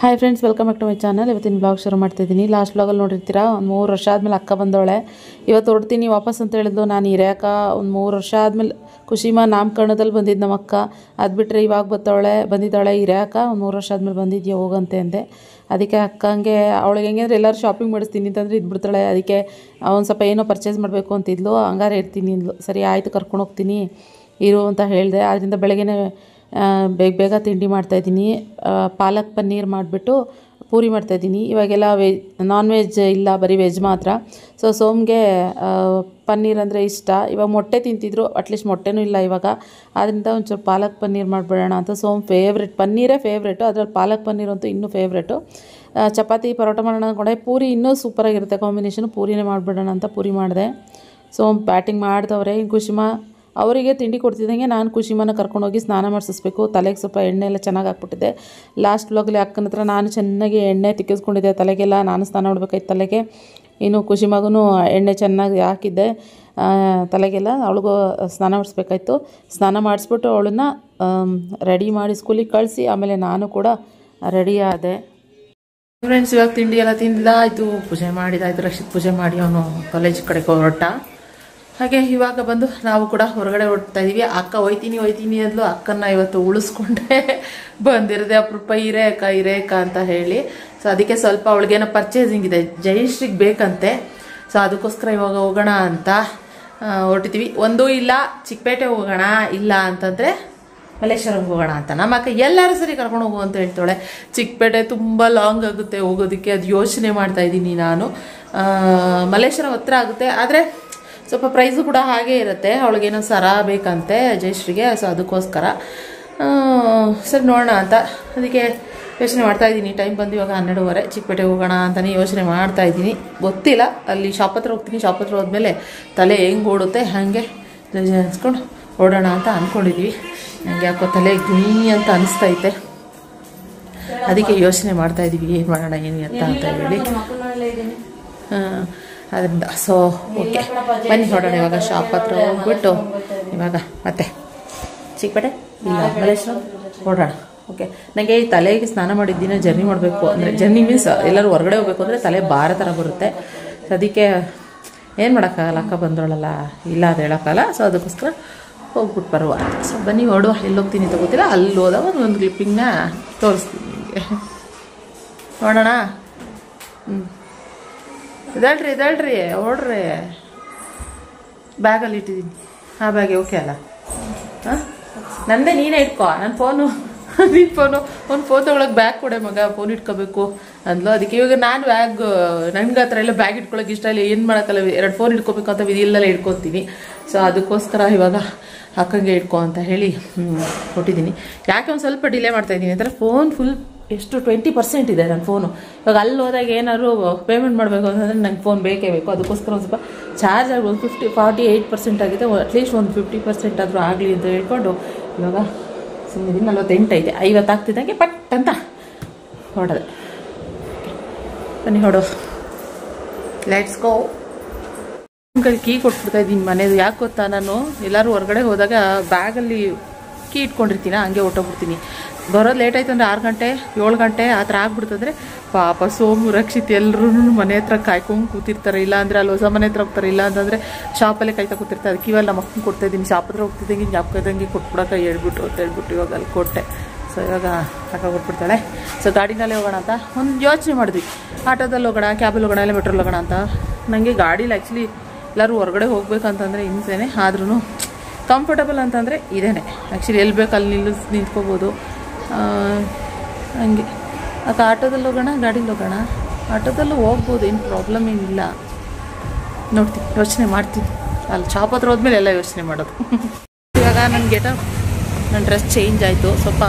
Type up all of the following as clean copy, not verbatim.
Hi friends, welcome back to my channel. ಇವತ್ತಿನ blog ಶುರು ಮಾಡ್ತಿದ್ದೀನಿ. ಲಾಸ್ಟ್ ಬ್ಲಾಗಲ್ಲಿ ನೋಡಿರ್ತೀರಾ, ಒಂದು 3 ವರ್ಷ ಆದಮೇಲೆ ಅಕ್ಕ ಬಂದವಳೆ. ಇವತ್ತು ಹೊರಡ್ತೀನಿ ವಾಪಸ್ ಅಂತ ಹೇಳಿದ್ಲು. ನಾನು ಇರ್ಯಾಕ ಒಂದು 3 ವರ್ಷ ಆದಮೇಲೆ ಖುಷಿಮಾ ನಾಮಕರಣದಲ್ಲಿ ಬಂದಿದ್ದು ನಮ್ಮ ಅಕ್ಕ. ಅದು ಬಿಟ್ಟರೆ ಇವಾಗ ಬಂದಿದ್ದಾಳೆ ಇರ್ಯಾಕ. ಒಂದು 3 ವರ್ಷ ಆದಮೇಲೆ ಬಂದಿದ್ಯಾ ಹೋಗಂತೆ ಅಂದೆ. ಅದಕ್ಕೆ ಅಕ್ಕಂಗೆ ಅವಳಿಗೆ ಹೆಂಗೆ ಅಂದರೆ ಎಲ್ಲರೂ ಶಾಪಿಂಗ್ ಮಾಡಿಸ್ತೀನಿ ಅಂತಂದರೆ ಇದ್ಬಿಡ್ತಾಳೆ. ಅದಕ್ಕೆ ಒಂದು ಸ್ವಲ್ಪ ಏನೋ ಪರ್ಚೇಸ್ ಮಾಡಬೇಕು ಅಂತಿದ್ಲು. ಹಂಗಾರೆ ಇರ್ತೀನಿ ಅಂದ್ಲು. ಸರಿ ಆಯಿತು, ಕರ್ಕೊಂಡು ಹೋಗ್ತೀನಿ ಇರು ಅಂತ ಹೇಳಿದೆ. ಆದ್ದರಿಂದ ಬೆಳಗ್ಗೆನೇ ಬೇಗ ತಿಂಡಿ ಮಾಡ್ತಾಯಿದ್ದೀನಿ. ಪಾಲಕ್ ಪನ್ನೀರ್ ಮಾಡಿಬಿಟ್ಟು ಪೂರಿ ಮಾಡ್ತಾಯಿದ್ದೀನಿ. ಇವಾಗೆಲ್ಲ ನಾನ್ ವೆಜ್ ಇಲ್ಲ, ಬರೀ ವೆಜ್ ಮಾತ್ರ. ಸೊ ಸೋಮ್ಗೆ ಪನ್ನೀರ್ ಅಂದರೆ ಇಷ್ಟ. ಇವಾಗ ಮೊಟ್ಟೆ ತಿಂತಿದ್ರು, ಅಟ್ಲೀಸ್ಟ್ ಮೊಟ್ಟೆನೂ ಇಲ್ಲ ಇವಾಗ. ಆದ್ದರಿಂದ ಒಂಚೂರು ಪಾಲಕ್ ಪನ್ನೀರ್ ಮಾಡಿಬಿಡೋಣ ಅಂತ. ಸೋಮ್ ಫೇವ್ರೆಟ್, ಪನ್ನೀರೇ ಫೇವ್ರೇಟು, ಅದರಲ್ಲಿ ಪಾಲಕ್ ಪನ್ನೀರ್ ಅಂತೂ ಇನ್ನೂ ಫೇವ್ರೇಟು. ಚಪಾತಿ ಪರೋಟ ಮಾಡೋಣ ಅಂದ್ಕೊಂಡೆ. ಪೂರಿ ಇನ್ನೂ ಸೂಪರಾಗಿರುತ್ತೆ ಕಾಂಬಿನೇಷನು. ಪೂರಿನೇ ಮಾಡಿಬಿಡೋಣ ಅಂತ ಪೂರಿ ಮಾಡಿದೆ. ಸೋಮ್ ಬ್ಯಾಟಿಂಗ್ ಮಾಡಿದವ್ರೆ. ಖುಷಿಮಾ ಅವರಿಗೆ ತಿಂಡಿ ಕೊಡ್ತಿದ್ದಂಗೆ ನಾನು ಖುಷಿಮಾನ ಕರ್ಕೊಂಡೋಗಿ ಸ್ನಾನ ಮಾಡಿಸಿಸ್ಬೇಕು. ತಲೆಗೆ ಸ್ವಲ್ಪ ಎಣ್ಣೆ ಎಲ್ಲ ಚೆನ್ನಾಗಿ ಹಾಕ್ಬಿಟ್ಟಿದ್ದೆ. ಲಾಸ್ಟ್ ಬ್ಲಾಗಲ್ಲಿ ಅಕ್ಕನ ಹತ್ರ ನಾನು ಚೆನ್ನಾಗಿ ಎಣ್ಣೆ ತಿಕ್ಕಿಸ್ಕೊಂಡಿದ್ದೆ ತಲೆಗೆಲ್ಲ. ನಾನು ಸ್ನಾನ ಮಾಡಬೇಕಾಯ್ತು ತಲೆಗೆ. ಇನ್ನು ಖುಷಿಮಾಗೂ ಎಣ್ಣೆ ಚೆನ್ನಾಗಿ ಹಾಕಿದ್ದೆ ತಲೆಗೆಲ್ಲ. ಅವಳಿಗೂ ಸ್ನಾನ ಮಾಡಿಸ್ಬೇಕಾಯ್ತು. ಸ್ನಾನ ಮಾಡಿಸ್ಬಿಟ್ಟು ಅವಳನ್ನು ರೆಡಿ ಮಾಡಿ ಸ್ಕೂಲಿಗೆ ಕಳಿಸಿ ಆಮೇಲೆ ನಾನು ಕೂಡ ರೆಡಿ ಆದೆ. ಫ್ರೆಂಡ್ಸ್, ಇವಾಗ ತಿಂಡಿ ಎಲ್ಲ ತಿಂದಾಯಿತು, ಪೂಜೆ ಮಾಡಿದಾಯಿತು. ರಕ್ಷಿತ್ ಪೂಜೆ ಮಾಡಿ ಅವನು ಕಾಲೇಜ್ ಕಡೆಗೆ ಹೊರಟ. ಹಾಗೆ ಇವಾಗ ಬಂದು ನಾವು ಕೂಡ ಹೊರಗಡೆ ಹೊರಡ್ತಾ ಇದ್ದೀವಿ. ಅಕ್ಕ ಹೋಯ್ತೀನಿ ಅಂದ್ಲು. ಅಕ್ಕನ್ನ ಇವತ್ತು ಉಳಿಸ್ಕೊಂಡೆ ಬಂದಿರದೆ. ಅಪರೂಪ ಇರೇಕ ಅಂತ ಹೇಳಿ. ಸೊ ಅದಕ್ಕೆ ಸ್ವಲ್ಪ ಅವಳಿಗೇನೋ ಪರ್ಚೇಸಿಂಗ್ ಇದೆ, ಜಯಶ್ರೀಗೆ ಬೇಕಂತೆ. ಸೊ ಅದಕ್ಕೋಸ್ಕರ ಇವಾಗ ಹೋಗೋಣ ಅಂತ ಹೊರಟಿದ್ದೀವಿ. ಒಂದೂ ಇಲ್ಲ ಚಿಕ್ಕಪೇಟೆ ಹೋಗೋಣ, ಇಲ್ಲ ಅಂತಂದರೆ ಮಲ್ಲೇಶ್ವರಂಗೆ ಹೋಗೋಣ ಅಂತ. ನಮ್ಮ ಅಕ್ಕ ಎಲ್ಲರೂ ಸರಿ ಕರ್ಕೊಂಡು ಹೋಗು ಅಂತ ಹೇಳ್ತಾಳೆ. ಚಿಕ್ಕಪೇಟೆ ತುಂಬ ಲಾಂಗ್ ಆಗುತ್ತೆ ಹೋಗೋದಕ್ಕೆ, ಅದು ಯೋಚನೆ ಮಾಡ್ತಾ ಇದ್ದೀನಿ ನಾನು. ಮಲ್ಲೇಶ್ವರಂ ಹತ್ರ ಆಗುತ್ತೆ, ಆದರೆ ಸ್ವಲ್ಪ ಪ್ರೈಸು ಕೂಡ ಹಾಗೇ ಇರುತ್ತೆ. ಅವಳಿಗೇನೋ ಸರ ಬೇಕಂತೆ ಜಯಶ್ರೀಗೆ. ಸೊ ಅದಕ್ಕೋಸ್ಕರ ಸರಿ ನೋಡೋಣ ಅಂತ ಅದಕ್ಕೆ ಯೋಚನೆ ಮಾಡ್ತಾಯಿದ್ದೀನಿ. ಟೈಮ್ ಬಂದು ಇವಾಗ 12:30. ಚಿಕ್ಕಪೇಟೆಗೆ ಹೋಗೋಣ ಅಂತಲೇ ಯೋಚನೆ ಮಾಡ್ತಾಯಿದ್ದೀನಿ. ಗೊತ್ತಿಲ್ಲ, ಅಲ್ಲಿ ಶಾಪ್ ಹತ್ರ ಹೋಗ್ತೀನಿ. ಶಾಪ್ ಹತ್ರ ಹೋದ್ಮೇಲೆ ತಲೆ ಹೆಂಗೆ ಓಡುತ್ತೆ ಹಾಗೆ ಅನ್ಸ್ಕೊಂಡು ಓಡೋಣ ಅಂತ ಅಂದ್ಕೊಂಡಿದ್ದೀವಿ. ನನಗೆ ಯಾಕೋ ತಲೆ ಗುಣಿ ಅಂತ ಅನಿಸ್ತೈತೆ. ಅದಕ್ಕೆ ಯೋಚನೆ ಮಾಡ್ತಾಯಿದ್ದೀವಿ, ಏನು ಮಾಡೋಣ ಏನು ಅಂತ ಹೇಳಿ. ಅದರಿಂದ ಸೊ ಓಕೆ, ಬನ್ನಿ ಹೊರಡೋಣ ಇವಾಗ. ಶಾಪ್ ಹತ್ರ ಹೋಗ್ಬಿಟ್ಟು ಇವಾಗ ಮತ್ತೆ ಚಿಕ್ಕಪೇಟೆ ಇಲ್ಲ ಮಲ್ಲೇಶ್ವರಂ ಹೊರಡೋಣ. ಓಕೆ, ನನಗೆ ಈ ತಲೆಗೆ ಸ್ನಾನ ಮಾಡಿದ್ದಿನ ಜರ್ನಿ ಮಾಡಬೇಕು ಅಂದರೆ, ಜರ್ನಿ ಮೀನ್ಸ್ ಎಲ್ಲರೂ ಹೊರಗಡೆ ಹೋಗ್ಬೇಕು ಅಂದರೆ ತಲೆ ಭಾರ ಥರ ಬರುತ್ತೆ. ಸೊ ಅದಕ್ಕೆ ಏನು ಮಾಡೋಕ್ಕಾಗಲ್ಲ, ಅಕ್ಕ ಬಂದೋಳಲ್ಲ, ಇಲ್ಲ ಅದು ಹೇಳೋಕ್ಕಲ್ಲ. ಸೊ ಅದಕ್ಕೋಸ್ಕರ ಹೋಗ್ಬಿಟ್ಟು ಬರುವ. ಸೊ ಬನ್ನಿ ಹೊರಡುವ. ಎಲ್ಲಿ ಹೋಗ್ತೀನಿ ಅಂತ ಗೊತ್ತಿಲ್ಲ. ಅಲ್ಲಿ ಹೋದಾಗ ಒಂದು ಕ್ಲಿಪ್ಪಿಂಗ್ನ ತೋರಿಸ್ತೀನಿ ನಿಮಗೆ, ನೋಡೋಣ. ಇದಳ್ರಿ ಹೊಡ್ರಿ. ಬ್ಯಾಗಲ್ಲಿ ಇಟ್ಟಿದ್ದೀನಿ. ಆ ಬ್ಯಾಗೆ ಓಕೆ ಅಲ್ಲ? ಹಾಂ, ನಂದೇ ನೀನೇ ಇಟ್ಕೋ. ನನ್ನ ಫೋನು ನಿನ್ನ ಫೋನು ಒಂದು ಫೋನ್ ತೊಗೊಳಕ್ಕೆ ಬ್ಯಾಗ್ ಕೊಡೆ ಮಗ, ಫೋನ್ ಇಟ್ಕೋಬೇಕು ಅಂದ್ಲು. ಅದಕ್ಕೆ ಇವಾಗ ನಾನು ಬ್ಯಾಗ್, ನನಗೆ ಆ ಥರ ಎಲ್ಲ ಬ್ಯಾಗ್ ಇಟ್ಕೊಳಕ್ಕೆ ಇಷ್ಟ ಇಲ್ಲ. ಏನು ಮಾಡೋಕ್ಕಲ್ಲ, 2 ಫೋನ್ ಇಟ್ಕೋಬೇಕು ಅಂತ ವಿಧಿಯಲ್ಲೆಲ್ಲ ಇಟ್ಕೊತೀನಿ. ಸೊ ಅದಕ್ಕೋಸ್ಕರ ಇವಾಗ ಅಕ್ಕಂಗೆ ಇಟ್ಕೊ ಅಂತ ಹೇಳಿ ಕೊಟ್ಟಿದ್ದೀನಿ. ಯಾಕೆ ಒಂದು ಸ್ವಲ್ಪ ಡಿಲೇ ಮಾಡ್ತಾಯಿದ್ದೀನಿ ಅಂದರೆ, ಫೋನ್ ಫುಲ್ ಎಷ್ಟು 20% ಇದೆ ನನ್ನ ಫೋನು. ಇವಾಗ ಅಲ್ಲಿ ಹೋದಾಗ ಏನಾದ್ರು ಪೇಮೆಂಟ್ ಮಾಡಬೇಕು ಅಂತಂದರೆ ನಂಗೆ ಫೋನ್ ಬೇಕೇ ಬೇಕು. ಅದಕ್ಕೋಸ್ಕರ ಒಂದು ಸ್ವಲ್ಪ ಚಾರ್ಜ್ ಆಗಿ ಒಂದು 48% ಆಗಿದೆ. ಅಟ್ಲೀಸ್ಟ್ ಒಂದು 50% ಆದರೂ ಆಗಲಿ ಅಂತ ಹೇಳ್ಕೊಂಡು ಇವಾಗ ಸುಮ್ಮನೆ 48 ಐತೆ. 50 ಆಗ್ತಿದ್ದಂಗೆ ಪಟ್ ಅಂತ ಹೊಡೆದೆ. ಬನ್ನಿ ಹೊಡೋ, ಲೆಟ್ಸ್ ಗೋ. ಕೈ ಕೀ ಕೊಟ್ಬಿಡ್ತಾ ಇದ್ದೀನಿ ಮನೇದು. ಯಾಕೆ ಗೊತ್ತಾ, ನಾನು ಎಲ್ಲರೂ ಹೊರಗಡೆ ಹೋದಾಗ ಬ್ಯಾಗಲ್ಲಿ ಕೀ ಇಟ್ಕೊಂಡಿರ್ತೀನಿ, ಹಂಗೆ ಹೊಟ್ಟೋಗ್ಬಿಡ್ತೀನಿ. ಬರೋದು ಲೇಟ್ ಆಯ್ತು ಅಂದರೆ 6 ಗಂಟೆ 7 ಗಂಟೆ ಆ ಥರ ಆಗ್ಬಿಡ್ತಂದ್ರೆ ಪಾಪ ಸೋಮು ರಕ್ಷಿತ್ ಎಲ್ಲರೂ ಮನೆ ಹತ್ರ ಕಾಯ್ಕೊಂಡು ಕೂತಿರ್ತಾರೆ. ಇಲ್ಲ ಅಂದರೆ ಅಲ್ಲಿ ಹೊಸ ಮನೆ ಹತ್ರ ಹೋಗ್ತಾರೆ, ಇಲ್ಲ ಅಂತಂದರೆ ಶಾಪಲ್ಲೇ ಕಾಯ್ತಾ ಕೂತಿರ್ತಾರೆ. ಅದಕ್ಕೆ ಇವಾಗ ನಮ್ಮ ಅಕ್ಕನ ಕೊಡ್ತಾಯಿದ್ದೀನಿ. ಶಾಪ್ ಹತ್ರ ಹೋಗ್ತಿದ್ದಂಗೆ ಜ್ಞಾಪಕದಂಗೆ ಕೊಟ್ಬಿಡೋಕೆ ಹೇಳ್ಬಿಟ್ಟು ಅಂತ ಹೇಳ್ಬಿಟ್ಟು ಇವಾಗ ಅಲ್ಲಿ ಕೊಟ್ಟೆ. ಸೊ ಇವಾಗ ಅಕ್ಕ ಕೊಟ್ಬಿಡ್ತಾಳೆ. ಸೊ ಗಾಡಿನಲ್ಲೇ ಹೋಗೋಣ ಅಂತ ಒಂದು ಯೋಚನೆ ಮಾಡಿದ್ವಿ. ಆಟೋದಲ್ಲಿ ಹೋಗೋಣ, ಕ್ಯಾಬಲ್ಲಿ ಹೋಗೋಣ, ಇಲ್ಲ ಮೆಟ್ರೋಲ್ಲಿ ಹೋಗೋಣ ಅಂತ. ನನಗೆ ಗಾಡೀಲಿ ಆ್ಯಕ್ಚುಲಿ ಎಲ್ಲರೂ ಹೊರಗಡೆ ಹೋಗ್ಬೇಕಂತಂದರೆ ಹಿಂಸೆನೇ. ಆದ್ರೂ ಕಂಫರ್ಟಬಲ್ ಅಂತಂದರೆ ಇದೇನೆ. ಆ್ಯಕ್ಚುಲಿ ಎಲ್ಲಿ ಬೇಕು ಅಲ್ಲಿ ನಿಂತ್ಕೋಬೋದು ಹಂಗೆ. ಅಕ್ಕ ಆಟೋದಲ್ಲಿ ಹೋಗೋಣ, ಗಾಡೀಲಿ ಹೋಗೋಣ? ಆಟೋದಲ್ಲೂ ಹೋಗ್ಬೋದು, ಏನು ಪ್ರಾಬ್ಲಮ್ ಏನಿಲ್ಲ. ನೋಡ್ತೀನಿ, ಯೋಚನೆ ಮಾಡ್ತೀನಿ. ಅಲ್ಲಿ ಶಾಪ್ ಹತ್ರ ಹೋದ್ಮೇಲೆ ಎಲ್ಲ ಯೋಚನೆ ಮಾಡೋದು. ಇವಾಗ ನನ್ನ ಡ್ರೆಸ್ ಚೇಂಜ್ ಆಯಿತು. ಸ್ವಲ್ಪ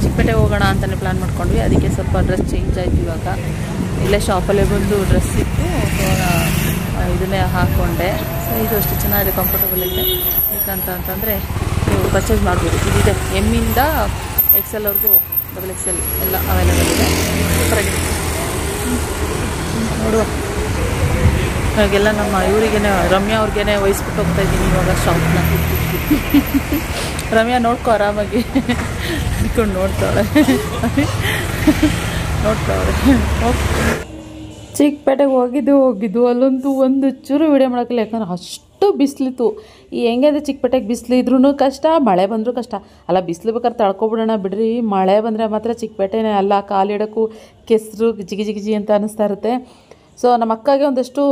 ಚಿಕ್ಕಪೇಟೆ ಹೋಗೋಣ ಅಂತಲೇ ಪ್ಲ್ಯಾನ್ ಮಾಡ್ಕೊಂಡ್ವಿ. ಅದಕ್ಕೆ ಸ್ವಲ್ಪ ಡ್ರೆಸ್ ಚೇಂಜ್ ಆಯಿತು. ಇವಾಗ ಇಲ್ಲೇ ಶಾಪಲ್ಲೇ ಬಂದು ಡ್ರೆಸ್ ಇತ್ತು, ಇದನ್ನೇ ಹಾಕ್ಕೊಂಡೆ. ಸೊ ಇದು ಅಷ್ಟು ಚೆನ್ನಾಗಿದೆ, ಕಂಫರ್ಟಬಲ್ ಇದೆ. ಯಾಕಂತಂದರೆ ನೀವು ಪರ್ಚೇಸ್ ಮಾಡ್ಬೋದು. ಇದಿದೆ ಎಮ್ಮಿಂದ XL XXL ಎಲ್ಲ ಅವೈಲೇಬಲ್ ಇದೆ. ಸೂಪರಾಗಿದೆ, ನೋಡುವ. ಇವಾಗೆಲ್ಲ ನಮ್ಮ ಇವರಿಗೇನೆ, ರಮ್ಯಾ ಅವ್ರಿಗೇನೆ ವಹಿಸ್ಬಿಟ್ಟು ಹೋಗ್ತಾಯಿದ್ದೀನಿ ಇವಾಗ ಶಾಪ್ನ. ರಮ್ಯಾ ನೋಡ್ಕೊ ಆರಾಮಾಗಿ. ನಿಂತ್ಕೊಂಡು ನೋಡ್ತಾಳೆ. ಚಿಕ್ಕಪೇಟೆಗೆ ಹೋಗಿದ್ದು ಅಲ್ಲಂತೂ ಒಂದು ಚೂರು ವೀಡಿಯೋ ಮಾಡೋಕ್ಕಿಲ್ಲ, ಯಾಕಂದ್ರೆ ಅಷ್ಟು ಬಿಸಿಲಿತ್ತು. ಈ ಹೆಂಗೆ ಅಂದರೆ ಚಿಕ್ಕಪೇಟೆಗೆ ಬಿಸಿಲಿದ್ರೂ ಕಷ್ಟ, ಮಳೆ ಬಂದರೂ ಕಷ್ಟ. ಅಲ್ಲ ಬಿಸಿಲು ಬೇಕಾದ್ರೆ ತಡ್ಕೊಬಿಡೋಣ ಬಿಡ್ರಿ, ಮಳೆ ಬಂದರೆ ಮಾತ್ರ ಚಿಕ್ಕಪೇಟೆನೇ ಅಲ್ಲ, ಕಾಲಿಡೋಕ್ಕೂ ಕೆಸರು ಜಿಗಿ ಅಂತ ಅನ್ನಿಸ್ತಾ ಇರುತ್ತೆ. ಸೊ ನಮ್ಮ ಅಕ್ಕಗೆ ಒಂದಷ್ಟು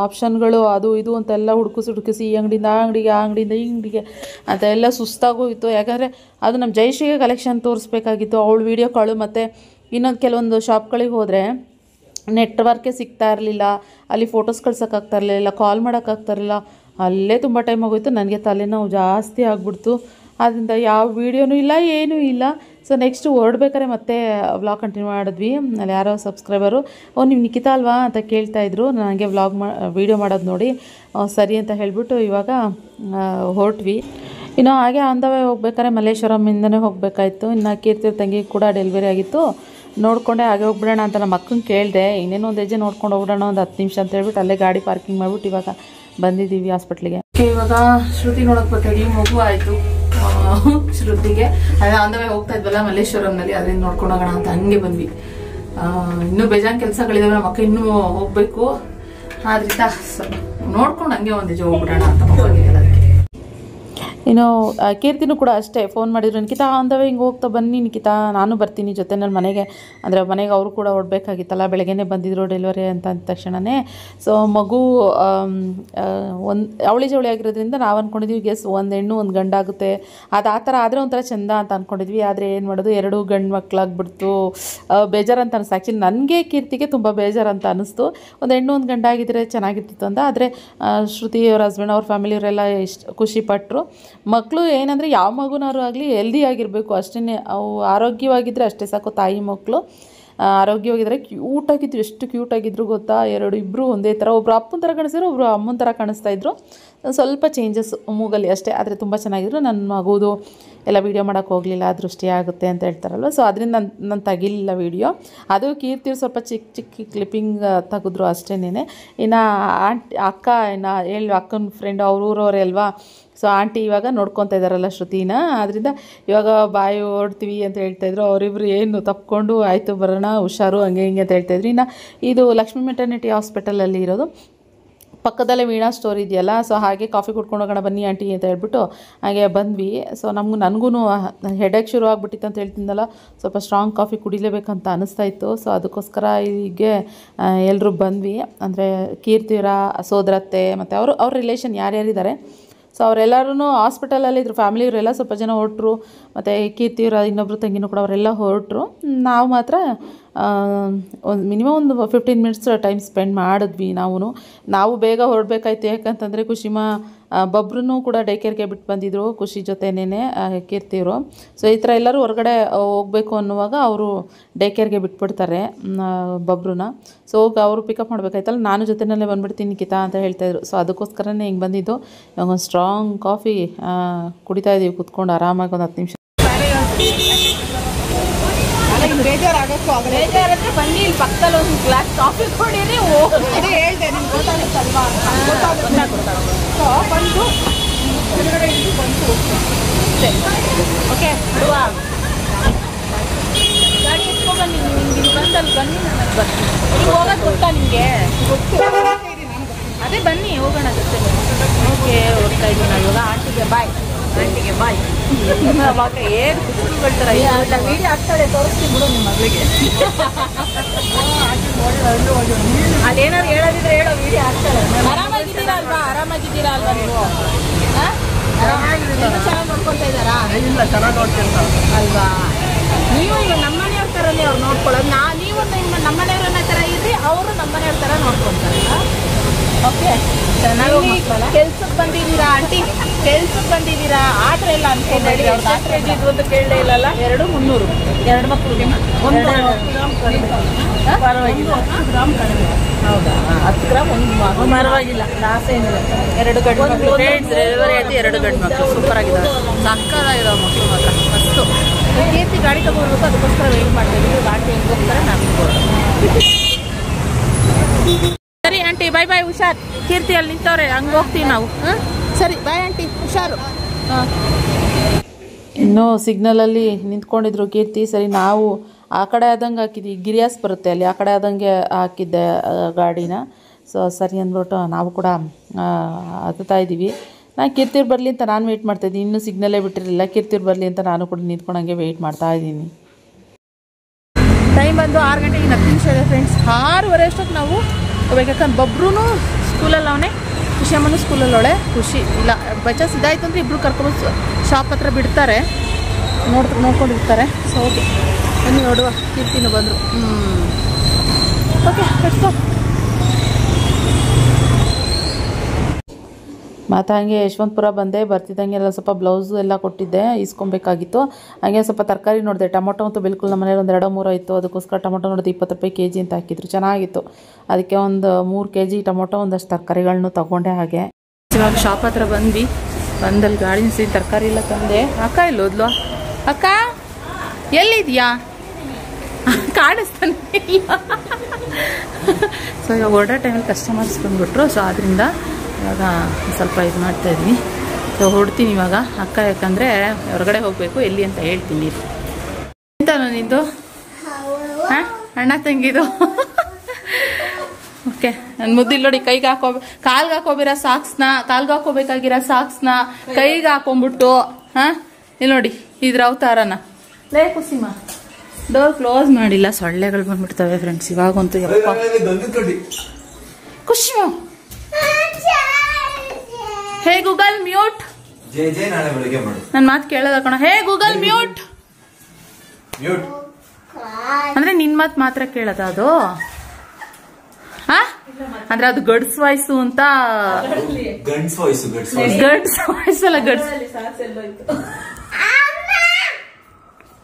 ಆಪ್ಷನ್ಗಳು ಅದು ಇದು ಅಂತೆಲ್ಲ ಹುಡುಕಿಸಿ ಈ ಅಂಗಡಿಯಿಂದ ಆ ಅಂಗಡಿಗೆ, ಆ ಅಂಗಡಿಯಿಂದ ಈ ಅಂಗಡಿಗೆ ಅಂತ ಎಲ್ಲ ಸುಸ್ತಾಗೋಯಿತು. ಯಾಕಂದರೆ ಅದು ನಮ್ಮ ಜಯಶ್ರೀಗೆ ಕಲೆಕ್ಷನ್ ತೋರಿಸ್ಬೇಕಾಗಿತ್ತು, ಅವಳು ವೀಡಿಯೋ ಕಾಳು. ಮತ್ತು ಇನ್ನೊಂದು ಕೆಲವೊಂದು ಶಾಪ್ಗಳಿಗೆ ಹೋದರೆ ನೆಟ್ವರ್ಕೇ ಸಿಗ್ತಾ ಇರಲಿಲ್ಲ, ಅಲ್ಲಿ ಫೋಟೋಸ್ ಕಳ್ಸೋಕ್ಕಾಗ್ತಾ ಇರಲಿಲ್ಲ, ಕಾಲ್ ಮಾಡೋಕ್ಕಾಗ್ತಾಯಿರಲಿಲ್ಲ. ಅಲ್ಲೇ ತುಂಬ ಟೈಮ್ ಆಗೋಯ್ತು, ನನಗೆ ತಲೆನೋವು ಜಾಸ್ತಿ ಆಗ್ಬಿಡ್ತು. ಆದ್ದರಿಂದ ಯಾವ ವೀಡಿಯೋನೂ ಇಲ್ಲ, ಏನೂ ಇಲ್ಲ. ಸೊ ನೆಕ್ಸ್ಟು ಹೊರಡ್ಬೇಕಾದ್ರೆ ಮತ್ತೆ ವ್ಲಾಗ್ ಕಂಟಿನ್ಯೂ ಮಾಡಿದ್ವಿ. ಅಲ್ಲಿ ಯಾರೋ ಸಬ್ಸ್ಕ್ರೈಬರು ನೀವು ನಿಖಿತಾ ಅಲ್ವಾ ಅಂತ ಕೇಳ್ತಾಯಿದ್ರು. ನನಗೆ ವೀಡಿಯೋ ಮಾಡೋದು ನೋಡಿ ಸರಿ ಅಂತ ಹೇಳಿಬಿಟ್ಟು ಇವಾಗ ಹೊರಟ್ವಿ. ಇನ್ನು ಹಾಗೆ ಆನ್ ದ ವೇ ಹೋಗ್ಬೇಕಾದ್ರೆ ಮಲ್ಲೇಶ್ವರಮಿಂದನೇ ಹೋಗಬೇಕಾಯ್ತು. ಇನ್ನು ಕೀರ್ತಿ ತಂಗಿ ಕೂಡ ಡೆಲಿವರಿ ಆಗಿತ್ತು, ನೋಡಿಕೊಂಡೆ ಹಾಗೆ ಹೋಗ್ಬಿಡೋಣ ಅಂತ ನಮ್ಮ ಅಕ್ಕಂಗೆ ಕೇಳಿದೆ. ಇನ್ನೇನೋ ಒಂದು ಹೆಜ್ಜೆ ನೋಡ್ಕೊಂಡು ಹೋಗ್ಬಿಡೋಣ, ಒಂದು 10 ನಿಮಿಷ ಅಂತ ಹೇಳ್ಬಿಟ್ಟು ಅಲ್ಲೇ ಗಾಡಿ ಪಾರ್ಕಿಂಗ್ ಮಾಡಿಬಿಟ್ಟು ಇವಾಗ ಬಂದಿದ್ದೀವಿ ಹಾಸ್ಪಿಟ್ಲಿಗೆ. ಇವಾಗ ಶ್ರುತಿ ನೋಡೋಕೆ ಬರ್ತಾಯಿದ್ದೀವಿ. ಮಗು ಆಯಿತು ಶ್ರುತಿಗೆ. ಅದೇ ಆನ್ ದ ವೇ ಹೋಗ್ತಾ ಇದ್ವಲ್ಲ ಮಲ್ಲೇಶ್ವರಂನಲ್ಲಿ, ಅದರಿಂದ ನೋಡ್ಕೊಂಡು ಹೋಗೋಣ ಅಂತ ಹಂಗೆ ಬಂದ್ವಿ. ಇನ್ನೂ ಬೇಜಾನ್ ಕೆಲಸಗಳಿದಾವೆ, ನಮ್ಮ ಅಕ್ಕ ಇನ್ನೂ ಹೋಗಬೇಕು. ಆದ್ರಿಂದ ನೋಡ್ಕೊಂಡು ಹಂಗೆ ಒಂದು ಹೆಜ್ಜೆ ಹೋಗ್ಬಿಡೋಣ ಅಂತ ಮಗುವಿಗೆ. ಇನ್ನು ಕೀರ್ತಿನೂ ಕೂಡ ಅಷ್ಟೇ ಫೋನ್ ಮಾಡಿದ್ರು, ನಿಖಿತಾ ಆನ್ ದ ವೇ ಹಿಂಗೆ ಹೋಗ್ತಾ ಬನ್ನಿ ನಿಖಿತಾ, ನಾನು ಬರ್ತೀನಿ ಜೊತೆನಲ್ಲಿ ಮನೆಗೆ. ಅಂದರೆ ಮನೆಗೆ ಅವರು ಕೂಡ ಹೊರಡ್ಬೇಕಾಗಿತ್ತಲ್ಲ, ಬೆಳಗ್ಗೆನೇ ಬಂದಿದ್ರು ಡೆಲಿವರಿ ಅಂತ ಅಂದ ತಕ್ಷಣವೇ. ಸೊ ಮಗು ಅವಳಿ ಜವಳಿ ಆಗಿರೋದ್ರಿಂದ ನಾವು ಅಂದ್ಕೊಂಡಿದ್ವಿ ಗೆಸ್ ಒಂದು ಹೆಣ್ಣು ಒಂದು ಗಂಡಾಗುತ್ತೆ, ಅದು ಆ ಥರ ಆದರೆ ಒಂಥರ ಚೆಂದ ಅಂತ ಅಂದ್ಕೊಂಡಿದ್ವಿ. ಆದರೆ ಏನು ಮಾಡೋದು, 2 ಗಂಡು ಮಕ್ಕಳಾಗ್ಬಿಡ್ತು. ಬೇಜಾರಂತ ಅನ್ನಿಸ್ತು. ಆ್ಯಕ್ಚುಲಿ ನನಗೆ ಕೀರ್ತಿಗೆ ತುಂಬ ಬೇಜಾರಂತ ಅನ್ನಿಸ್ತು. ಒಂದು ಹೆಣ್ಣು ಒಂದು ಗಂಡಾಗಿದ್ದರೆ ಚೆನ್ನಾಗಿರ್ತಿತ್ತು ಅಂತ. ಆದರೆ ಶ್ರುತಿ ಅವ್ರ ಹಸ್ಬೆಂಡ್ ಅವ್ರ ಫ್ಯಾಮಿಲಿಯವರೆಲ್ಲ ಎಷ್ಟು ಖುಷಿಪಟ್ಟರು. ಮಕ್ಕಳು ಏನಂದರೆ ಯಾವ ಮಗುನಾರು ಆಗಲಿ ಹೆಲ್ದಿ ಆಗಿರಬೇಕು ಅಷ್ಟೇ, ಅವು ಆರೋಗ್ಯವಾಗಿದ್ದರೆ ಅಷ್ಟೇ ಸಾಕು. ತಾಯಿ ಮಕ್ಕಳು ಆರೋಗ್ಯವಾಗಿದ್ದರೆ ಕ್ಯೂಟಾಗಿದ್ರು, ಎಷ್ಟು ಕ್ಯೂಟಾಗಿದ್ರು ಗೊತ್ತಾ. ಇಬ್ಬರು ಒಂದೇ ಥರ, ಒಬ್ಬರು ಅಪ್ಪನ ಥರ ಕಾಣಿಸಿದ್ರು, ಒಬ್ಬರು ಅಮ್ಮನ ಥರ ಕಾಣಿಸ್ತಾಯಿದ್ರು. ಸ್ವಲ್ಪ ಚೇಂಜಸ್ ಮೂಗಲ್ಲಿ ಅಷ್ಟೇ, ಆದರೆ ತುಂಬ ಚೆನ್ನಾಗಿದ್ರು. ನನ್ನ ಮಗುದು ಎಲ್ಲ ವೀಡಿಯೋ ಮಾಡೋಕ್ಕೆ ಹೋಗಲಿಲ್ಲ, ದೃಷ್ಟಿ ಆಗುತ್ತೆ ಅಂತ ಹೇಳ್ತಾರಲ್ವ. ಸೊ ಅದರಿಂದ ನಾನು ತೆಗಿಲಿಲ್ಲ ವೀಡಿಯೋ. ಅದು ಕೀರ್ತಿ ಸ್ವಲ್ಪ ಚಿಕ್ಕ ಕ್ಲಿಪ್ಪಿಂಗ್ ತೆಗೆದ್ರು ಅಷ್ಟೇನೆ. ಇನ್ನು ಅಕ್ಕ ಅಕ್ಕನ ಫ್ರೆಂಡ್ ಅವ್ರ ಊರವರೇ ಅಲ್ವಾ. ಸೊ ಆಂಟಿ ಇವಾಗ ನೋಡ್ಕೊತಾ ಇದ್ದಾರಲ್ಲ ಶ್ರುತಿನ, ಆದ್ದರಿಂದ ಇವಾಗ ಬಾಯಿ ಓಡ್ತೀವಿ ಅಂತ ಹೇಳ್ತಾಯಿದ್ರು. ಅವರಿಬ್ರು ಏನು ತಪ್ಕೊಂಡು ಆಯಿತು ಬರೋಣ ಹುಷಾರು ಹಂಗೆ ಹಿಂಗೆ ಅಂತ ಹೇಳ್ತಾಯಿದ್ರು. ಇನ್ನು ಇದು ಲಕ್ಷ್ಮೀ ಮೆಟರ್ನಿಟಿ ಹಾಸ್ಪಿಟಲಲ್ಲಿ ಇರೋದು, ಪಕ್ಕದಲ್ಲೇ ವೀಣಾ ಸ್ಟೋರ್ ಇದೆಯಲ್ಲ. ಸೊ ಹಾಗೆ ಕಾಫಿ ಕುಡ್ಕೊಂಡು ಹೋಗೋಣ ಬನ್ನಿ ಆಂಟಿ ಅಂತ ಹೇಳ್ಬಿಟ್ಟು ಹಾಗೆ ಬಂದ್ವಿ. ಸೊ ನನಗೂ ಹೆಡೇಕ್ ಶುರು ಆಗಿಬಿಟ್ಟಿತ್ತು ಅಂತ ಹೇಳ್ತಿದ್ದಲ್ಲ, ಸ್ವಲ್ಪ ಸ್ಟ್ರಾಂಗ್ ಕಾಫಿ ಕುಡಿಲೇಬೇಕಂತ ಅನ್ನಿಸ್ತಾ ಇತ್ತು. ಸೊ ಅದಕ್ಕೋಸ್ಕರ ಹೀಗೆ ಎಲ್ಲರೂ ಬಂದ್ವಿ. ಅಂದರೆ ಕೀರ್ತಿಯವರ ಸೋದರತ್ತೆ ಮತ್ತು ಅವ್ರ ರಿಲೇಷನ್ ಯಾರ್ಯಾರಿದ್ದಾರೆ, ಸೊ ಅವರೆಲ್ಲರೂ ಹಾಸ್ಪಿಟಲಲ್ಲಿದ್ದರು. ಫ್ಯಾಮಿಲಿಯವರೆಲ್ಲ ಸ್ವಲ್ಪ ಜನ ಹೊರಟರು. ಮತ್ತು ಕೀರ್ತಿಯವರ ಇನ್ನೊಬ್ಬರು ತಂಗಿನೂ ಕೂಡ ಅವರೆಲ್ಲ ಹೊರಟರು. ನಾವು ಮಾತ್ರ ಒಂದು ಮಿನಿಮಮ್ ಒಂದು 15 ಮಿನಿಟ್ಸ್ ಟೈಮ್ ಸ್ಪೆಂಡ್ ಮಾಡಿದ್ವಿ. ನಾವು ಬೇಗ ಹೊರಡಬೇಕಾಯ್ತು. ಯಾಕಂತಂದರೆ ಖುಷಿಮಾ ಬಬ್ರೂ ಕೂಡ ಡೇ ಕೇರ್ಗೆ ಬಿಟ್ಟು ಬಂದಿದ್ರು ಖುಷಿ ಜೊತೆನೇ ಕೀರ್ತಿಯವರು. ಸೊ ಈ ಥರ ಎಲ್ಲರೂ ಹೊರಗಡೆ ಹೋಗಬೇಕು ಅನ್ನುವಾಗ ಅವರು ಡೇ ಕೇರ್ಗೆ ಬಿಟ್ಬಿಡ್ತಾರೆ ಬಬ್ರನ್ನ. ಸೊ ಹೋಗಿ ಅವರು ಪಿಕಪ್ ಮಾಡಬೇಕಾಯ್ತಲ್ಲ, ನಾನು ಜೊತೆಯಲ್ಲೇ ಬಂದುಬಿಡ್ತೀನಿ ನಿಖಿತಾ ಅಂತ ಹೇಳ್ತಾಯಿದ್ರು. ಸೊ ಅದಕ್ಕೋಸ್ಕರನೇ ಹಿಂಗೆ ಬಂದಿದ್ದು. ಇವಾಗ ಒಂದು ಸ್ಟ್ರಾಂಗ್ ಕಾಫಿ ಕುಡಿತಾ ಇದ್ದೀವಿ ಕೂತ್ಕೊಂಡು ಆರಾಮಾಗಿ ಒಂದು 10 ನಿಮಿಷ. ಬೇಜಾರಾದ್ರೆ ಬನ್ನಿ, ಇಲ್ಲಿ ಪಕ್ಕದಲ್ಲಿ ಒಂದು ಗ್ಲಾಸ್ ಕಾಫಿ ಕೊಡಿರಿ. ಅದೇ ಹೇಳ್ದೆ ನಿಮ್ಗೆ ಗೊತ್ತಾಗುತ್ತಲ್ವಾ, ಸೊ ಬಂದು ಹೊರಗಡೆ ಇದ್ದು ಬಂದು ಓಕೆ ಬಿಡುವ. ಗಾಡಿ ಎತ್ಕೊಬನ್ನಿ, ನೀವು ಹಿಂಗೆ ಬಂದಲ್ಲಿ ಬನ್ನಿ, ನನಗೆ ಬರ್ತೀನಿ. ನೀವು ಹೋಗೋದು ಗೊತ್ತಾ ನಿಮಗೆ? ಗೊತ್ತು, ಅದೇ ಬನ್ನಿ ಹೋಗೋಣ ಜೊತೆ. ಓಕೆ ಹೋಗ್ತಾ ಇದ್ದೀವಿ ನಾವು ಇವಾಗ. ಆಂಟಿಗೆ ಬಾಯ್ ಅವಾಗ ಏನು ಖುಷಿ ಬರ್ತಾರೆ. ವೀಡಿಯೋ ಆಗ್ತಾಳೆ, ತೋರಿಸ್ತೀನಿ ಬಿಡು ನಿಮ್ಮ ಮಗಳಿಗೆ. ಅದೇನಾದ್ರು ಹೇಳೋದಿದ್ರೆ ಹೇಳೋ, ವೀಡಿಯೋ ಆಗ್ತಾಳೆ. ಆರಾಮಾಗಿದ್ದೀರಾ ಅಲ್ವಾ ನೀವು? ಚೆನ್ನಾಗಿ ನೋಡ್ಕೊತಾ ಇದ್ದಾರಾ? ಇಲ್ಲ, ಚೆನ್ನಾಗಿ ನೋಡ್ಕೊಂತ ಅಲ್ವಾ? ನೀವು ಈಗ ನಮ್ಮನೆಯವ್ರ ಥರನೇ ಅವ್ರು ನೋಡ್ಕೊಳ್ಳೋದು. ನೀವು ನಮ್ಮನೆಯವ್ರನ್ನ ಥರ ಇದ್ರಿ, ಅವರು ನಮ್ಮನೆಯವ್ರ ಥರ ನೋಡ್ಕೊತಾರೆ. ಓಕೆ, ಚೆನ್ನಾಗಿ ಕೆಲ್ಸಕ್ಕೆ ಬಂದಿದ್ದೀರಾ ಆಂಟಿ? ಕೆಲ್ಸಕ್ಕೆ ಬಂದಿದ್ದೀರಾ? ಆರ್ಡ್ರ್ ಎಲ್ಲ ಅನ್ಕೊಂಡ್ರಿ? ಅವ್ರು ಆರ್ಡ್ರ್ ಇದ್ದಿದ್ದು ಒಂದು ಕೇಳಲೇ ಇಲ್ಲಲ್ಲ. 2,300 2 ಮಕ್ಕಳಿಗೆ 1 ಗ್ರಾಮ್ ಕಡಿಮೆ. ಪರವಾಗಿಲ್ಲ, 10 ಗ್ರಾಮ್ ಕಡಿಮೆ. ಹೌದಾ? 10 ಗ್ರಾಮ್ ಒಂದು ಪರವಾಗಿಲ್ಲ, ಲಾಸ್ ಏನಿಲ್ಲ. 2 ಗಂಡು ಮಕ್ಕಳು ಡೆಲಿವರಿ ಆಯ್ತು. 2 ಗಂಡು ಮಕ್ಕಳು ಸೂಪರ್ ಆಗಿದ್ದಾರೆ, ಸಕ್ಕದಾಗಿರೋ ಮಕ್ಕಳು ಮಾತ್ರ ಮಸ್ತು. ಕೀರ್ತಿ ಗಾಡಿ ತಗೋಬೇಕು, ಅದಕ್ಕೋಸ್ಕರ ವೆಯ್ಟ್ ಮಾಡ್ತಾಯಿದ್ದೀವಿ. ಗಾಡಿ ಹೆಂಗೆ ಹೋಗ್ತಾರೆ ನಾನು. ಸರಿ ಆಂಟಿ, ಬಾಯ್ ಬಾಯ್, ಹುಷಾರ್. ಕೀರ್ತಿ ಅಲ್ಲಿ ನಿಂತವ್ರೆ, ಹಂಗೆ ಹೋಗ್ತೀವಿ ನಾವು. ಸರಿ ಬಾಯ್ ಆಂಟಿ, ಹುಷಾರು. ಇನ್ನೂ ಸಿಗ್ನಲಲ್ಲಿ ನಿಂತ್ಕೊಂಡಿದ್ರು ಕೀರ್ತಿ. ಸರಿ ನಾವು ಆ ಕಡೆ ಆದಂಗೆ ಹಾಕಿದ್ವಿ, ಗಿರಿಯಾಸ್ ಬರುತ್ತೆ ಅಲ್ಲಿ, ಆ ಕಡೆ ಆದಂಗೆ ಹಾಕಿದ್ದೆ ಗಾಡಿನ. ಸೊ ಸರಿ ಅಂದ್ಬಿಟ್ಟು ನಾವು ಕೂಡ ಹತ್ತುತ್ತಾ ಇದ್ದೀವಿ. ನಾನು ಕೀರ್ತಿವ್ರು ಬರಲಿ ಅಂತ ನಾನು ವೆಯ್ಟ್ ಮಾಡ್ತಾಯಿದ್ದೀನಿ. ಇನ್ನೂ ಸಿಗ್ನಲ್ಲೇ ಬಿಟ್ಟಿರಲಿಲ್ಲ. ಕೀರ್ತಿವ್ರು ಬರಲಿ ಅಂತ ನಾನು ಕೂಡ ನಿಂತ್ಕೊಂಡಂಗೆ ವೆಯ್ಟ್ ಮಾಡ್ತಾಯಿದ್ದೀನಿ. ಟೈಮ್ ಬಂದು 6 ಗಂಟೆ 10 ನಿಮಿಷ ಇದೆ ಫ್ರೆಂಡ್ಸ್. 6:15 ಅಷ್ಟೊತ್ತು ನಾವು ಹೋಗ್ಬೇಕು. ಯಾಕಂದ್ರೆ ಬಬ್ರೂ ಸ್ಕೂಲಲ್ಲಿ ಅವನೇ, ಖುಷಿ ಅಮ್ಮನೂ ಸ್ಕೂಲಲ್ಲಿ ಅವಳೆ. ಖುಷಿ ಇಲ್ಲ ಬಚಾಸ್ ಇದಾಯ್ತು ಅಂದರೆ ಇಬ್ಬರು ಕರ್ಕೊಂಡು ಶಾಪ್ ಹತ್ರ ಬಿಡ್ತಾರೆ, ನೋಡ್ಕೊಂಡಿರ್ತಾರೆ. ಸೊ ಓಕೆ ಬನ್ನಿ ನೋಡುವ. ಕೀರ್ತಿನೂ ಬಂದರು. ಓಕೆ ಕಟ್ಕೋ. ಮತ್ತು ಹಾಗೆ ಯಶವಂತಪುರ ಬಂದೆ. ಬರ್ತಿದ್ದಂಗೆ ಎಲ್ಲ ಸ್ವಲ್ಪ ಬ್ಲೌಸು ಎಲ್ಲ ಕೊಟ್ಟಿದ್ದೆ, ಇಸ್ಕೊಬೇಕಾಗಿತ್ತು. ಹಾಗೆ ಸ್ವಲ್ಪ ತರಕಾರಿ ನೋಡಿದೆ. ಟೊಮೊಟೊ ಮತ್ತು ಬಿಲ್ಕುಲ್ ನಮ್ಮ ಮನೇಲಿ ಒಂದು 2-3 ಇತ್ತು. ಅದಕ್ಕೋಸ್ಕರ ಟೊಮೊಟೊ ನೋಡಿದೆ 20 ರೂಪಾಯಿ kg ಅಂತ ಹಾಕಿದ್ರು, ಚೆನ್ನಾಗಿತ್ತು. ಅದಕ್ಕೆ ಒಂದು 3 kg ಟೊಮೊಟೊ, ಒಂದಷ್ಟು ತರಕಾರಿಗಳನ್ನೂ ತೊಗೊಂಡೆ. ಹಾಗೆ ಇವಾಗ ಶಾಪ್ ಹತ್ರ ಬಂದ್ವಿ. ಬಂದಲ್ಲಿ ಗಾಡಿ ನಿಲ್ಸಿ ತರಕಾರಿ ಎಲ್ಲ ತಂದೆ. ಅಕ್ಕ ಇಲ್ಲೋದ್ಲು? ಅಕ್ಕ ಎಲ್ಲಿದ್ಯಾ? ಕಾಣಿಸ್ತಾನೆ ಇಲ್ಲ. ಸೊ ಇವಾಗ ಹೊರಡೋ ಟೈಮಲ್ಲಿ ಕಸ್ಟಮರ್ಸ್ ಬಂದುಬಿಟ್ರು. ಸೊ ಆದ್ದರಿಂದ ಇವಾಗ ಸ್ವಲ್ಪ ಇದು ಮಾಡ್ತಾಯಿದ್ವಿ. ಸೊ ಹೊಡ್ತೀನಿ ಇವಾಗ ಅಕ್ಕ, ಯಾಕಂದರೆ ಹೊರಗಡೆ ಹೋಗಬೇಕು. ಎಲ್ಲಿ ಅಂತ ಹೇಳ್ತೀನಿ. ಎಂತ ನಿಂದು? ಹಾಂ ಅಣ್ಣ ತಂಗಿದು. ಓಕೆ ನನ್ನ ಮುದ್ದಿಲ್ಲ ನೋಡಿ. ಕೈಗೆ ಕಾಲ್ಗೆ ಹಾಕೋಬಿರೋ ಕಾಲ್ಗೆ ಸಾಕ್ಸ್ನ ಕೈಗೆ ಹಾಕೊಂಡ್ಬಿಟ್ಟು, ಹಾಂ ಇಲ್ಲಿ ನೋಡಿ ಇದ್ರ ಅವತಾರನ. ಲೇ ಕುಸಿಮ ಡೋರ್ ಕ್ಲೋಸ್ ಮಾಡಿಲ್ಲ, ಸೊಳ್ಳೆಗಳು ಬಂದ್ಬಿಡ್ತವೆ ಫ್ರೆಂಡ್ಸ್. ಇವಾಗಂತೂ ಯಪ್ಪ. ಕುಸಿಮ ಹೇ ಗೂಗಲ್ ಮ್ಯೂಟ್. ನನ್ನ ಮಾತು ಕೇಳೋದ ಕಣ. ಹೇ ಗೂಗಲ್ ಮ್ಯೂಟ್ ಅಂದ್ರೆ ನಿನ್ ಮಾತು ಮಾತ್ರ ಕೇಳದ ಅದು? ಅಂದ್ರೆ ಅದು ಗಡ್ಸ್ ವಾಯ್ಸು ಅಂತ. ಗಡ್ಸ್ ವಾಯ್ಸ್ ಅಲ್ಲ, ಗಡ್ಸ್.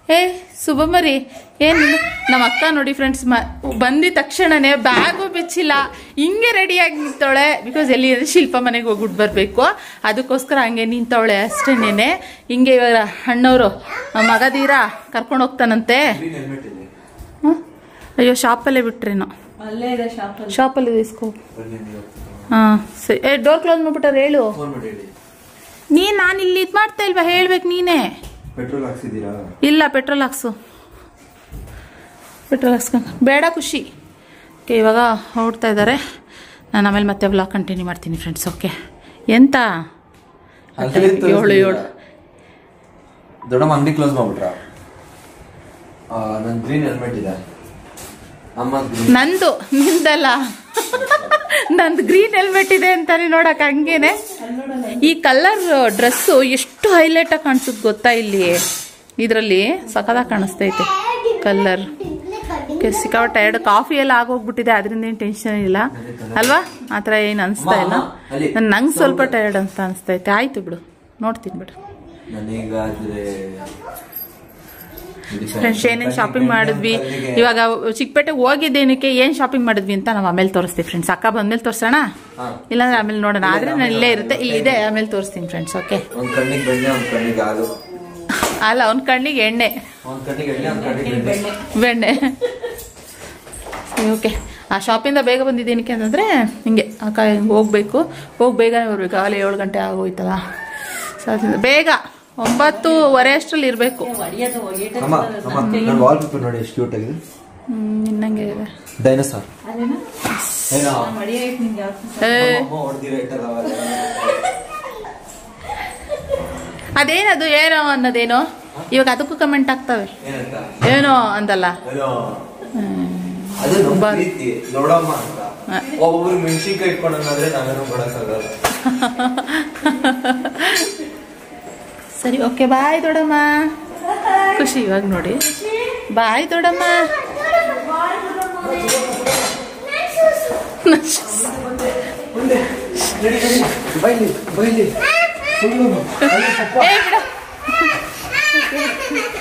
ಏ ಶುಭಮರಿ ಏನು ನಮ್ಮ ಅಕ್ಕ ನೋಡಿ ಫ್ರೆಂಡ್ಸ್, ಬಂದಿದ ತಕ್ಷಣನೇ ಬ್ಯಾಗು ಬಿಚ್ಚಿಲ್ಲ, ಹಿಂಗೆ ರೆಡಿಯಾಗಿ ನಿಂತವಳೆ. ಬಿಕಾಸ್ ಎಲ್ಲಿ ಅಂದರೆ ಶಿಲ್ಪ ಮನೆಗೆ ಹೋಗ್ಬಿಟ್ಟು ಬರಬೇಕು, ಅದಕ್ಕೋಸ್ಕರ ಹಂಗೆ ನಿಂತವಳೆ ಅಷ್ಟೇನೆ. ಹಿಂಗೆ ಇವಾಗ ಅಣ್ಣವರು ಮಗದೀರ ಕರ್ಕೊಂಡು ಹೋಗ್ತಾನಂತೆ. ಅಯ್ಯೋ ಶಾಪಲ್ಲೇ ಬಿಟ್ರೇನೋ, ಶಾಪಲ್ಲಿ ಇಸ್ಕೋ. ಹಾಂ ಸರಿ. ಡೋರ್ ಕ್ಲೋಸ್ ಮಾಡ್ಬಿಟ್ಟಾರೆ. ಹೇಳು ನಾನು ಇಲ್ಲಿ ಇದು ಮಾಡ್ತಾ ಇಲ್ವಾ, ಹೇಳ್ಬೇಕು ನೀನೇ. ಪೆಟ್ರೋಲ್ ಹಾಕ್ಸಿದ್ದೀರಾ? ಇಲ್ಲ, ಪೆಟ್ರೋಲ್ ಹಾಕ್ಸ್ಕೊಂಡು ಬೇಡ ಖುಷಿ. ಓಕೆ ಇವಾಗ ಹೊರಡ್ತಾ ಇದ್ದಾರೆ. ನಾನು ಆಮೇಲೆ ಮತ್ತೆ ವ್ಲಾಗ್ ಕಂಟಿನ್ಯೂ ಮಾಡ್ತೀನಿ ಫ್ರೆಂಡ್ಸ್. ಓಕೆ ಎಂತ 7 ದೊಡ್ಡಮ್ಮ ಅಂಗಡಿ ಕ್ಲೋಸ್ ಮಾಡ್ಬಿಟ್ರ? ನನ್ನ ಗ್ರೀನ್ ಹೆಲ್ಮೆಟ್ ಇದೆ. ನಂದು ನಿಂದಲ್ಲ, ನಂದು ಗ್ರೀನ್ ಹೆಲ್ಮೆಟ್ ಇದೆ ಅಂತಾನೆ ನೋಡಕ್. ಹಂಗೇನೆ ಈ ಕಲರ್ ಡ್ರೆಸ್ಸು ಎಷ್ಟು ಹೈಲೈಟ್ ಆಗಿ ಕಾಣಿಸುತ್ತೆ ಗೊತ್ತಾ? ಇಲ್ಲಿ ಇದರಲ್ಲಿ ಸಖತ್ತಾಗಿ ಕಾಣಿಸ್ತೈತೆ ಕಲರ್. ಸಿಕ್ಕಾಪಟ್ಟೆ ಟೈರ್ಡ್, ಕಾಫಿ ಎಲ್ಲ ಆಗೋಗ್ಬಿಟ್ಟಿದೆ, ಅದರಿಂದ ಏನು ಟೆನ್ಷನ್ ಇಲ್ಲ ಅಲ್ವಾ? ಆ ಥರ ಏನು ಅನಿಸ್ತಾ ಇಲ್ಲ. ನಂಗೆ ಸ್ವಲ್ಪ ಟೈರ್ಡ್ ಅಂತ ಅನಿಸ್ತೈತೆ. ಆಯ್ತು ಬಿಡು, ನೋಡ್ತೀನಿ ಬಿಡು. ಫ್ರೆಂಡ್ಸ್ ಏನೇನು ಶಾಪಿಂಗ್ ಮಾಡಿದ್ವಿ, ಇವಾಗ ಚಿಕ್ಕಪೇಟೆಗೆ ಹೋಗಿದ್ದೇನಕ್ಕೆ, ಏನು ಶಾಪಿಂಗ್ ಮಾಡಿದ್ವಿ ಅಂತ ನಾವು ಆಮೇಲೆ ತೋರಿಸ್ತೀವಿ ಫ್ರೆಂಡ್ಸ್. ಅಕ್ಕ ಬಂದ್ಮೇಲೆ ತೋರಿಸೋಣ, ಇಲ್ಲಾಂದ್ರೆ ಆಮೇಲೆ ನೋಡೋಣ. ಆದ್ರೆ ನಾನು ಇಲ್ಲೇ ಇರುತ್ತೆ, ಇಲ್ಲಿದೆ, ಆಮೇಲೆ ತೋರಿಸ್ತೀನಿ ಫ್ರೆಂಡ್ಸ್. ಓಕೆ ಅಲ್ಲ, ಒಂದ್ ಕಣ್ಣಿಗೆ ಎಣ್ಣೆ, ಬೆಣ್ಣೆ. ಓಕೆ ಆ ಶಾಪಿಂದ ಬೇಗ ಬಂದಿದ್ದೇನಕ್ಕೆ ಅಂತಂದ್ರೆ ಹಿಂಗೆ ಅಕ್ಕ ಹೋಗ್ಬೇಕು, ಬೇಗನೆ ಬರ್ಬೇಕು. ಆಗಲೇ 7 ಗಂಟೆ ಆಗೋಯ್ತಲ್ಲ. ಸೊ ಅದರಿಂದ ಬೇಗ 9:15 ಅಷ್ಟರಲ್ಲಿ ಇರಬೇಕು. ಇನ್ನಂಗೆ ಇದೆ ಡೈನೋಸಾರ್. ಅದೇನದು ಏನೋ ಅನ್ನೋದೇನೋ ಇವಾಗ ಅದಕ್ಕೂ ಕಮೆಂಟ್ ಆಗ್ತವೆ. ಏನೋ ಅಂತಲ್ಲ, ಸರಿ. ಓಕೆ ಬಾಯ್ ದೊಡ್ಡಮ್ಮ. ಖುಷಿ ಇವಾಗ ನೋಡಿ, ಬಾಯ್ ದೊಡ್ಡಮ್ಮ.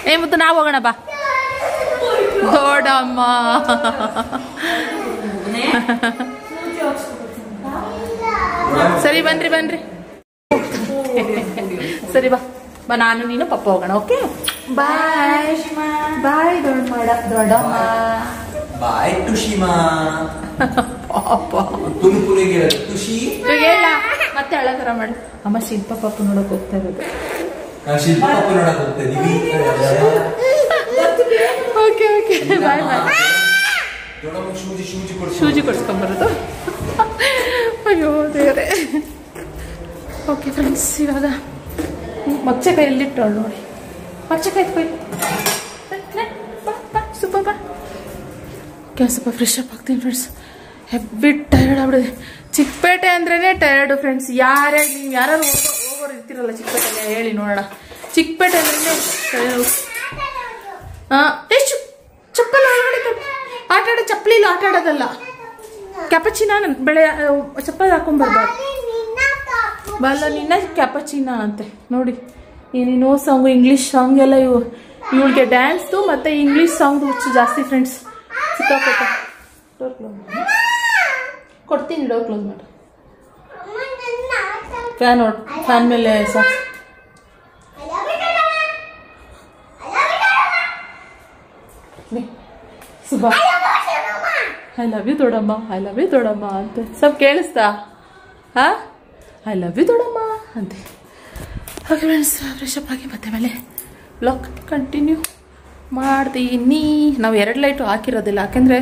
ಏ ಮುತ್ತು ನಾವು ಹೋಗೋಣ ಬಾ ದೊಡ್ಡಮ್ಮ. ಸರಿ ಬನ್ರಿ ಸರಿ ಬಾ ನಾನು ನೀನು ಪಪ್ಪ ಹೋಗೋಣ. ಓಕೆ ಬಾಯ್ ಬಾಯ್ ದೊಡ್ಡಮ್ಮ. ಬಾಯ್ ಟುಷಿಮಾ. ಮತ್ತೆ ಹಳ ತರ ಮಾಡಿ. ಅಮ್ಮ ಶಿಲ್ಪ ಪಾಪ ನೋಡಕ್ ಹೋಗ್ತಾ ಇರೋದು. ಶಿಲ್ಪ ಪಪ್ಪು ನೋಡಕ್ ಹೋಗ್ತಾ ಇದೀವಿ. ಓಕೆ ಓಕೆ ಬಾಯ್ ಬಾಯ್. ದೊಡ್ಡಮ್ಮ ಶೂಜಿ ಕೊಡ್ಸ್ಕೊಂಬರೋದು. ಅಯ್ಯೋ ದೇವರೇ. ಓಕೆ ಫ್ರೆಂಡ್ಸ್, ಇವಾಗ ಮಚ್ಚೆ ಕೈ ಎಲ್ಲಿಟ್ಟವಳು ನೋಡಿ. ಮಚ್ಚೆ ಕೈ ಸೂಪರ್ ಬಾ. ಸ್ವಲ್ಪ ಫ್ರೆಶ್ ಅಪ್ ಆಗ್ತೀನಿ ಫ್ರೆಂಡ್ಸ್. ಹೆಬ್ಬಿ ಟಯರ್ಡ್ ಆಗ್ಬಿಡಿದೆ. ಚಿಕ್ಕಪೇಟೆ ಅಂದ್ರೇ ಟಯರ್ಡು ಫ್ರೆಂಡ್ಸ್. ಯಾರು ಹೋಗೋರು ಇರ್ತಿರಲ್ಲ ಚಿಕ್ಕಪೇಟೆಲ್ಲ ಹೇಳಿ ನೋಡೋಣ. ಚಿಕ್ಕಪೇಟೆ ಅಂದ್ರೆ ಎಷ್ಟು ಚಪ್ಪಲ್ ಆಟ ಆಡೋ ಚಪ್ಪಲಿ ಇಲ್ಲ, ಆಟ ಆಡೋದಲ್ಲ. ಕ್ಯಾಪಚಿನ ಬೆಳೆ ಚಪ್ಪಲ್ ಹಾಕೊಂಡ್ಬರ್ಬಾರ್ದು. ಬಲ್ಲ ನಿನ್ನ ಕ್ಯಾಪಚಿನ ಅಂತೆ ನೋಡಿ. ಏನೇನೋ ಸಾಂಗು, ಇಂಗ್ಲೀಷ್ ಸಾಂಗ್ ಎಲ್ಲ ಇವಳಿಗೆ ಡ್ಯಾನ್ಸ್ದು ಮತ್ತು ಇಂಗ್ಲೀಷ್ ಸಾಂಗ್ದು ಹುಚ್ಚು ಜಾಸ್ತಿ ಫ್ರೆಂಡ್ಸ್. ಸಿಕ್ಕಾಪಟ್ಟೆ. ಡೋರ್ ಕ್ಲೋಸ್ ಮಾಡಿ ಕೊಡ್ತೀನಿ. ಡೋರ್ ಕ್ಲೋಸ್ ಮಾಡಿ. ಫ್ಯಾನ್ ಮೇಲೆ socks. Suba I love you ದೊಡ್ಡಮ್ಮ, ಐ ಲವ್ ಯು ದೊಡ್ಡಮ್ಮ ಅಂತ ಸ್ವಲ್ಪ ಕೇಳಿಸ್ತಾ? ಹಾ, ಐ ಲವ್ ಯು ದೊಡ್ಡಮ್ಮ ಅಂತೆ. ಓಕೆ ಫ್ರೆಂಡ್ಸ್, ಫ್ರೆಶ್ ಅಪ್ ಆಗಿ ಮತ್ತೆ ಮೇಲೆ ಬ್ಲಾಗ್ ಕಂಟಿನ್ಯೂ ಮಾಡ್ತೀನಿ. ನಾವು 2 ಲೈಟು ಹಾಕಿರೋದಿಲ್ಲ, ಯಾಕೆಂದರೆ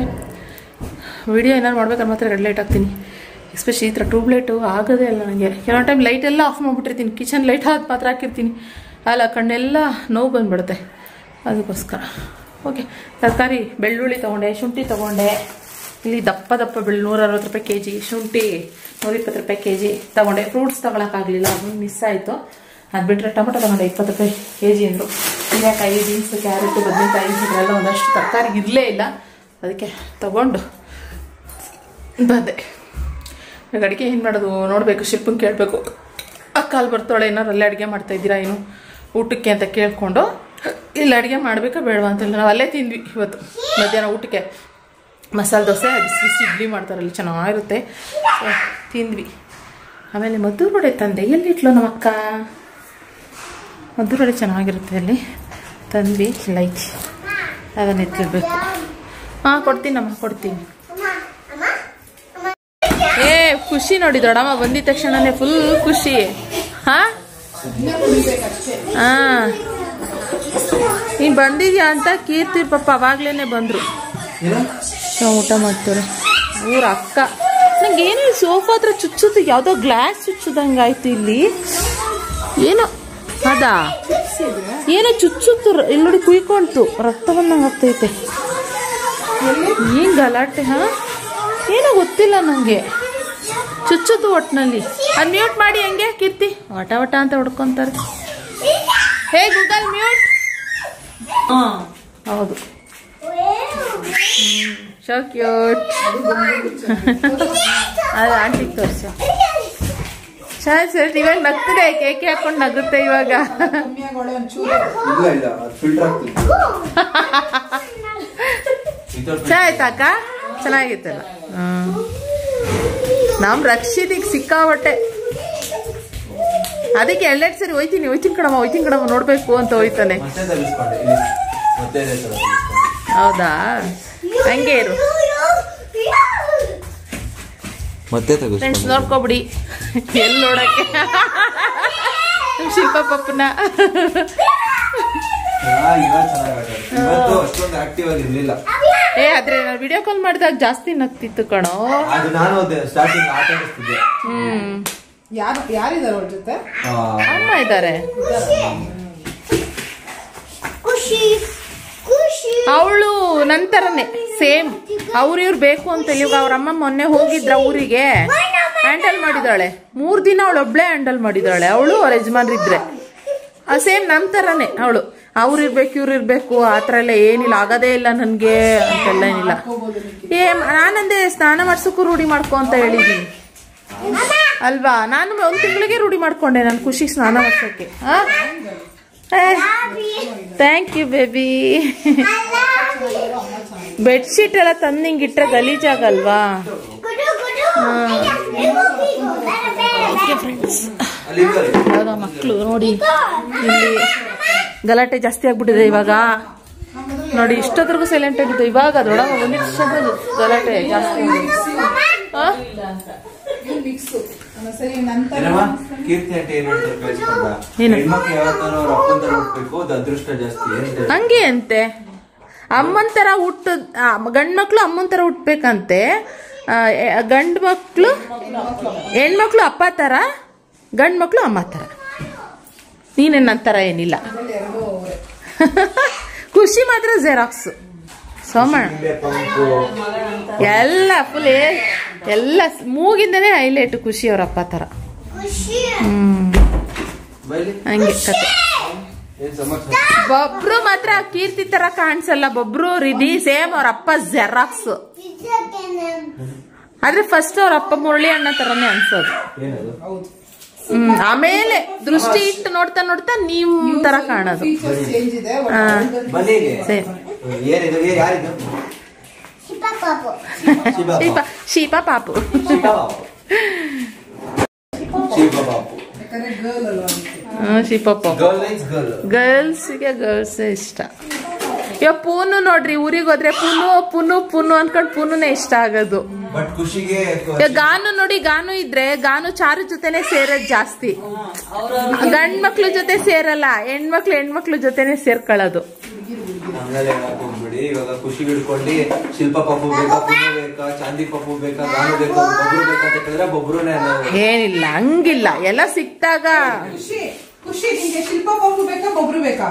ವಿಡಿಯೋ ಏನಾದ್ರು ಮಾಡ್ಬೇಕಾದ್ರೆ ಮಾತ್ರ 2 ಲೈಟ್ ಹಾಕ್ತೀನಿ. ಎಸ್ಪೆಷಲಿ ಈ ಥರ ಟ್ಯೂಬ್ ಲೈಟು ಆಗೋದೇ ಇಲ್ಲ ನನಗೆ. ಕೆಲವೊಂದು ಟೈಮ್ ಲೈಟೆಲ್ಲ ಆಫ್ ಮಾಡಿಬಿಟ್ಟಿರ್ತೀನಿ. ಕಿಚನ್ ಲೈಟ್ ಹಾಕಿ ಮಾತ್ರ ಹಾಕಿರ್ತೀನಿ. ಅಲ್ಲ, ಕಣ್ಣೆಲ್ಲ ನೋವು ಬಂದುಬಿಡುತ್ತೆ. ಅದಕ್ಕೋಸ್ಕರ ಓಕೆ. ತರಕಾರಿ ಬೆಳ್ಳುಳ್ಳಿ ತೊಗೊಂಡೆ, ಶುಂಠಿ ತೊಗೊಂಡೆ. ಇಲ್ಲಿ ದಪ್ಪ ಬೆಳ್ಳುಳ್ಳಿ 160 ರೂಪಾಯಿ kg, ಶುಂಠಿ 120 ರೂಪಾಯಿ kg ತೊಗೊಂಡೆ. ಫ್ರೂಟ್ಸ್ ತೊಗೊಳಕ್ಕಾಗಲಿಲ್ಲ, ಅದು ಮಿಸ್ ಆಯಿತು. ಅದು ಬಿಟ್ಟರೆ ಟೊಮೆಟೊ ತೊಗೊಂಡೆ 20 ರೂಪಾಯಿ kg ಅಂದರು. ಹೀರೆಕಾಯಿ, ಬೀನ್ಸ್, ಕ್ಯಾರೆಟ್, ಬದನೆಕಾಯಿ ಇದೆಲ್ಲ ಒಂದಷ್ಟು ತರಕಾರಿ ಇರಲೇ ಇಲ್ಲ. ಅದಕ್ಕೆ ತೊಗೊಂಡು ಬಂದೆ. ಈಗ ಅಡುಗೆ ಏನು ಮಾಡೋದು ನೋಡಬೇಕು. ಶಿಲ್ಪಂಗೆ ಕೇಳಬೇಕು. ಅಕ್ಕಾಲ್ ಬರ್ತಾಳೆ, ಏನಾರು ಅಲ್ಲೇ ಅಡುಗೆ ಮಾಡ್ತಾಯಿದ್ದೀರಾ ಏನು ಊಟಕ್ಕೆ ಅಂತ ಕೇಳಿಕೊಂಡು. ಇಲ್ಲಿ ಅಡುಗೆ ಮಾಡಬೇಕಾ ಬೇಡವಾ ಅಂತಿಲ್ಲ. ನಾವು ಅಲ್ಲೇ ತಿಂದ್ವಿ ಇವತ್ತು ಮಧ್ಯಾಹ್ನ ಊಟಕ್ಕೆ. ಮಸಾಲೆ ದೋಸೆ, ಬಿಸಿ ಇಡ್ಲಿ ಮಾಡ್ತಾರಲ್ಲಿ, ಚೆನ್ನಾಗಿರುತ್ತೆ. ತಿಂದ್ವಿ. ಆಮೇಲೆ ಮದ್ದೂರು ವಡೆ ತಂದೆ. ಎಲ್ಲಿಟ್ಲು ನಮ್ಮ ಅಕ್ಕ? ಮದ್ದೂರು ವಡೆ ಚೆನ್ನಾಗಿರುತ್ತೆ, ಅಲ್ಲಿ ತಂದ್ವಿ. ಲೈಕ್ ಅದನ್ನ ಎತ್ತಿರ್ಬೇಕು. ಹಾಂ, ಕೊಡ್ತೀನಮ್ಮ, ಕೊಡ್ತೀನಿ. ಏ ಖುಷಿ ನೋಡಿ, ದೊಡ್ಡಮ್ಮ ಬಂದಿದ ತಕ್ಷಣನೇ ಫುಲ್ ಖುಷಿ. ಹಾಂ ಹಾಂ, ನೀನು ಬಂದಿದ್ಯಾ ಅಂತ ಕೀರ್ತಿ ಪಾಪ ಅವಾಗ್ಲೇ ಬಂದರು. ಊಟ ಮಾಡ್ತಾರೆ ಊರ ಅಕ್ಕ. ನಂಗೆ ಏನೋ ಸೋಫಾ ಹತ್ರ ಚುಚ್ಚುತ್ತೆ, ಯಾವುದೋ ಗ್ಲಾಸ್ ಚುಚ್ಚುದಂಗಾಯ್ತು ಇಲ್ಲಿ. ಏನೋ ಅದಾ ಏನೋ ಚುಚ್ಚುತ್ತು, ಇಲ್ಲಿ ನೋಡಿ ಕುಯ್ಕೊಂತು, ರಕ್ತ ಬಂದಂಗೆ ಆಗ್ತೈತೆ. ಏನು ಗಲಾಟೆ? ಹಾಂ, ಏನೋ ಗೊತ್ತಿಲ್ಲ ನನಗೆ. ಚುಚ್ಚುತ್ತು ಒಟ್ಟಿನಲ್ಲಿ. ಅದು ಮ್ಯೂಟ್ ಮಾಡಿ ಹೆಂಗೆ ಕೀರ್ತಿ? ವಟ ವಟ ಅಂತ ಹೊಡ್ಕೊಂತಾರೆ. ಹೇ ಗೂಗಲ್ ಮ್ಯೂಟ್. ಹಾಂ ಹೌದು, ಸೋ ಕ್ಯೂಟ್. ಅದು ಆಂಟಿಗೆ ತೋರಿಸ. ಸರಿ ಇವಾಗ ನಗ್ತದೆ, ಕೇಕೆ ಹಾಕೊಂಡು ನಗುತ್ತೆ ಇವಾಗ. ಆಯ್ತಾಕ ಚೆನ್ನಾಗಿತ್ತಲ್ಲ. ನಮ್ಮ ರಕ್ಷಿತಿಗೆ ಸಿಕ್ಕಾಬಟ್ಟೆ. ಅದಕ್ಕೆ 2 ಸರಿ ಹೋಯ್ತೀನಿ ಕಣಮ್ಮ ನೋಡ್ಬೇಕು ಅಂತ ಹೋಯ್ತಾನೆ. ಹೌದಾ, ಹಂಗೆ ಇರು ಫ್ರೆಂಡ್ಸ್. ನೋಡ್ಕೊಬಿಡಿ ಎಲ್ಲಿ ನೋಡಕ್ಕೆ ಶಿಲ್ಪ ಪಪ್ಪನ. ಏ ಆದ್ರೆ ನಾನು ವಿಡಿಯೋ ಕಾಲ್ ಮಾಡಿದಾಗ ಜಾಸ್ತಿ ನಗ್ತಿತ್ತು ಕಣೋ. ಯಾರಿದ್ದಾರೆ ಅವ್ರ ಜೊತೆ? ಅಮ್ಮ ಇದ್ದಾರೆ. ಅವಳು ನಂತರನೇ ಸೇಮ್ ಅವ್ರು ಬೇಕು ಅಂತ. ಇವಾಗ ಅವ್ರ ಅಮ್ಮ ಮೊನ್ನೆ ಹೋಗಿದ್ರ ಊರಿಗೆ, ಹ್ಯಾಂಡಲ್ ಮಾಡಿದಾಳೆ 3 ದಿನ. ಅವಳು ಒಬ್ಳೆ ಹ್ಯಾಂಡಲ್ ಮಾಡಿದಾಳೆ. ಅವಳು ಅವ್ರ ಯಜಮಾನ್ರಿದ್ರೆ ಸೇಮ್ ನಂತರನೇ ಅವಳು. ಅವ್ರು ಇರ್ಬೇಕು ಇವ್ರು ಇರ್ಬೇಕು ಆ ಥರ ಎಲ್ಲ ಏನಿಲ್ಲ, ಆಗೋದೇ ಇಲ್ಲ ನನಗೆ ಅಂತೆಲ್ಲ ಏನಿಲ್ಲ. ನಾನಂದೆ ಸ್ನಾನ ಮಾಡ್ಸೋಕ್ಕೂ ರೂಢಿ ಮಾಡ್ಕೊ ಅಂತ ಹೇಳಿದ್ದೀನಿ ಅಲ್ವಾ. ನಾನು 1 ತಿಂಗಳಿಗೆ ರೂಢಿ ಮಾಡ್ಕೊಂಡೆ ನಾನು ಖುಷಿಗೆ ಸ್ನಾನ ಮಾಡ್ಸೋಕ್ಕೆ. Thank you baby. ಬೆಡ್ಶೀಟ್ ಎಲ್ಲ ತಂದು ಹಿಂಗೆ ಇಟ್ಟರೆ ಗಲೀಜಾಗಲ್ವಾ. ಓಕೆ ಫ್ರೆಂಡ್ಸ್, ಇವಾಗ ಮಕ್ಕಳು ನೋಡಿ ಇಲ್ಲಿ ಗಲಾಟೆ ಜಾಸ್ತಿ ಆಗ್ಬಿಟ್ಟಿದೆ. ಇವಾಗ ನೋಡಿ ಇಷ್ಟೊತ್ತರೆಗೂ ಸೈಲೆಂಟ್ ಆಗಿದ್ದು, ಇವಾಗ ದೊಡ್ಡಮ್ಮ ಬಂದಿದ್ದು ಗಲಾಟೆ ಜಾಸ್ತಿ. ಏನಮ್ಮ ಕೀರ್ತಿ ಆಂಟಿ ಏನು ಹೇಳ್ತಾರೆ ಕೇಳಿಸ್ಕೊಂಡ ಹೆಣ್ಮಕ್ಳು ಯಾವತ್ತಾರು ಅವ್ರ ಅಪ್ಪನ ತರ ಹುಟ್ಬೇಕು ಅದು ಅದೃಷ್ಟ ಜಾಸ್ತಿ ಅಂತ ಹಂಗೆ ಅಂತೆ ಅಮ್ಮನ ಥರ ಹುಟ್ಟು ಗಂಡು ಮಕ್ಳು ಅಮ್ಮನ ಥರ ಹುಟ್ಬೇಕಂತೆ ಗಂಡು ಮಕ್ಳು ಹೆಣ್ಮಕ್ಳು ಅಪ್ಪ ಥರ ಗಂಡು ಮಕ್ಳು ಅಮ್ಮ ಥರ ನೀನೇನು ನನ್ನ ಥರ ಏನಿಲ್ಲ ಖುಷಿ ಮಾತ್ರ ಜೆರಾಕ್ಸ್ ಸೋಮಣ್ಣ ಎಲ್ಲ ಫುಲ್ ಎಲ್ಲ ಮೂಗಿಂದನೇ ಹೈಲೈಟ್ ಖುಷಿ ಅವ್ರ ಅಪ್ಪ ಥರ ಹಂಗೆ ಕತೆ ಬೊಬ್ರು ಮಾತ್ರ ಕೀರ್ತಿ ತರ ಕಾಣಿಸಲ್ಲ ಬೊಬ್ರು ರಿದಿ ಸೇಮ್ ಅವ್ರ ಅಪ್ಪ ಜೆರಾಕ್ಸ್ ಆದ್ರೆ ಫಸ್ಟ್ ಅವ್ರ ಅಪ್ಪ ಮುರಳಿ ಅಣ್ಣ ತರನೇ ಅನ್ಸೋದು ಆಮೇಲೆ ದೃಷ್ಟಿ ಇಟ್ಟು ನೋಡ್ತಾ ನೋಡ್ತಾ ನೀವ್ ತರ ಕಾಣೋದು ಶೀಪಾ ಪಾಪು ಗರ್ಲ್ಸ್ಗೆ ಗರ್ಲ್ಸ್ ಇಷ್ಟ ಇವಾಗ ಪೂನು ನೋಡ್ರಿ ಊರಿಗೆ ಹೋದ್ರೆ ಪುನು ಅನ್ಕೊಂಡ್ ಪುನುನೇ ಇಷ್ಟ ಆಗೋದು ಗಾನು ನೋಡಿ ಗಾನು ಇದ್ರೆ ಗಾನು ಚಾರು ಜೊತೆನೆ ಸೇರೋದ್ ಜಾಸ್ತಿ ಗಂಡ್ ಮಕ್ಳು ಜೊತೆ ಸೇರಲ್ಲ ಹೆಣ್ಮಕ್ಳು ಜೊತೆನೆ ಸೇರ್ಕೊಳ್ಳೋದು ಇವಾಗ ಖುಷಿ ಹಿಡ್ಕೊಂಡು ಶಿಲ್ಪ ಪಾಪು ಬೇಕಾ ಚಾಂದಿ ಪಾಪು ಬೇಕಾ ಗಾನು ಬೇಕಾ ಬೊಬ್ರು ಬೇಕಂತ ಬೊಬ್ರುನೇ ಏನಿಲ್ಲ ಹಂಗಿಲ್ಲ ಎಲ್ಲ ಸಿಕ್ತಾಗ ಖುಷಿ ನಿಂಗೆ ಶಿಲ್ಪ ಪಾಪು ಬೇಕಾ ಬೊಬ್ರು ಬೇಕಾ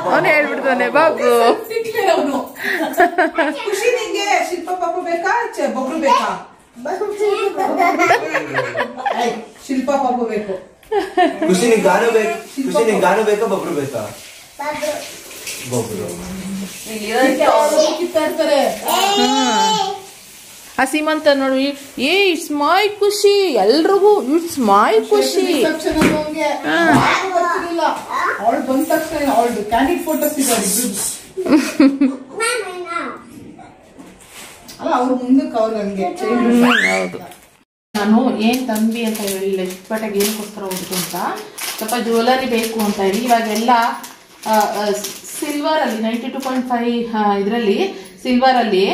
ಅವನೇ ಹೇಳ್ಬಿಡ್ತಾನೆ ಬಾಬು ಖುಷಿ ನಿಂಗೆ ಶಿಲ್ಪ ಪಾಪು ಬೇಕಾ ಬೊಬ್ರು ಬೇಕಾ ಶಿಲ್ಪ ಪಾಪು ಬೇಕು ಖುಷಿ ನಿಂಗೆ ಗಾನು ಬೇಕಾ ಬೊಬ್ರು ಬೇಕಾ ಬೊಬ್ರು ಆ ಸೀಮಂತ ನೋಡಿ ಇಟ್ಸ್ ಮೈ ಖುಷಿ ಎಲ್ರಿಗೂ ಇಟ್ಸ್ ಮೈ ಖುಷಿ ಅವಳು ಬಂದ ತಕ್ಷಣ ಅವಳು ಕ್ಯಾಂಡಿಡ್ ಫೋಟೋಸ್ ಇದ್ದಾರೆ ಅಲ್ಲ ಅವ್ರ ಮುಂದಕ್ಕೆ ಅವ್ರು ಹಂಗೆ ಹೌದು ನಾನು ಏನ್ ತಂದ್ವಿ ಅಂತ ಹೇಳಿಲ್ಲ ಇಷ್ಟಪಟ್ಟಾಗ ಏನಕ್ಕೋಸ್ಕರ ಹೋಗ್ತು ಅಂತ ಸ್ವಲ್ಪ ಜ್ಯುವೆಲರಿ ಬೇಕು ಅಂತ ಹೇಳಿ ಇವಾಗೆಲ್ಲ ಸಿಲ್ವರ್ ಅಲ್ಲಿ 92.5 ಇದರಲ್ಲಿ ಸಿಲ್ವರ್ ಅಲ್ಲಿ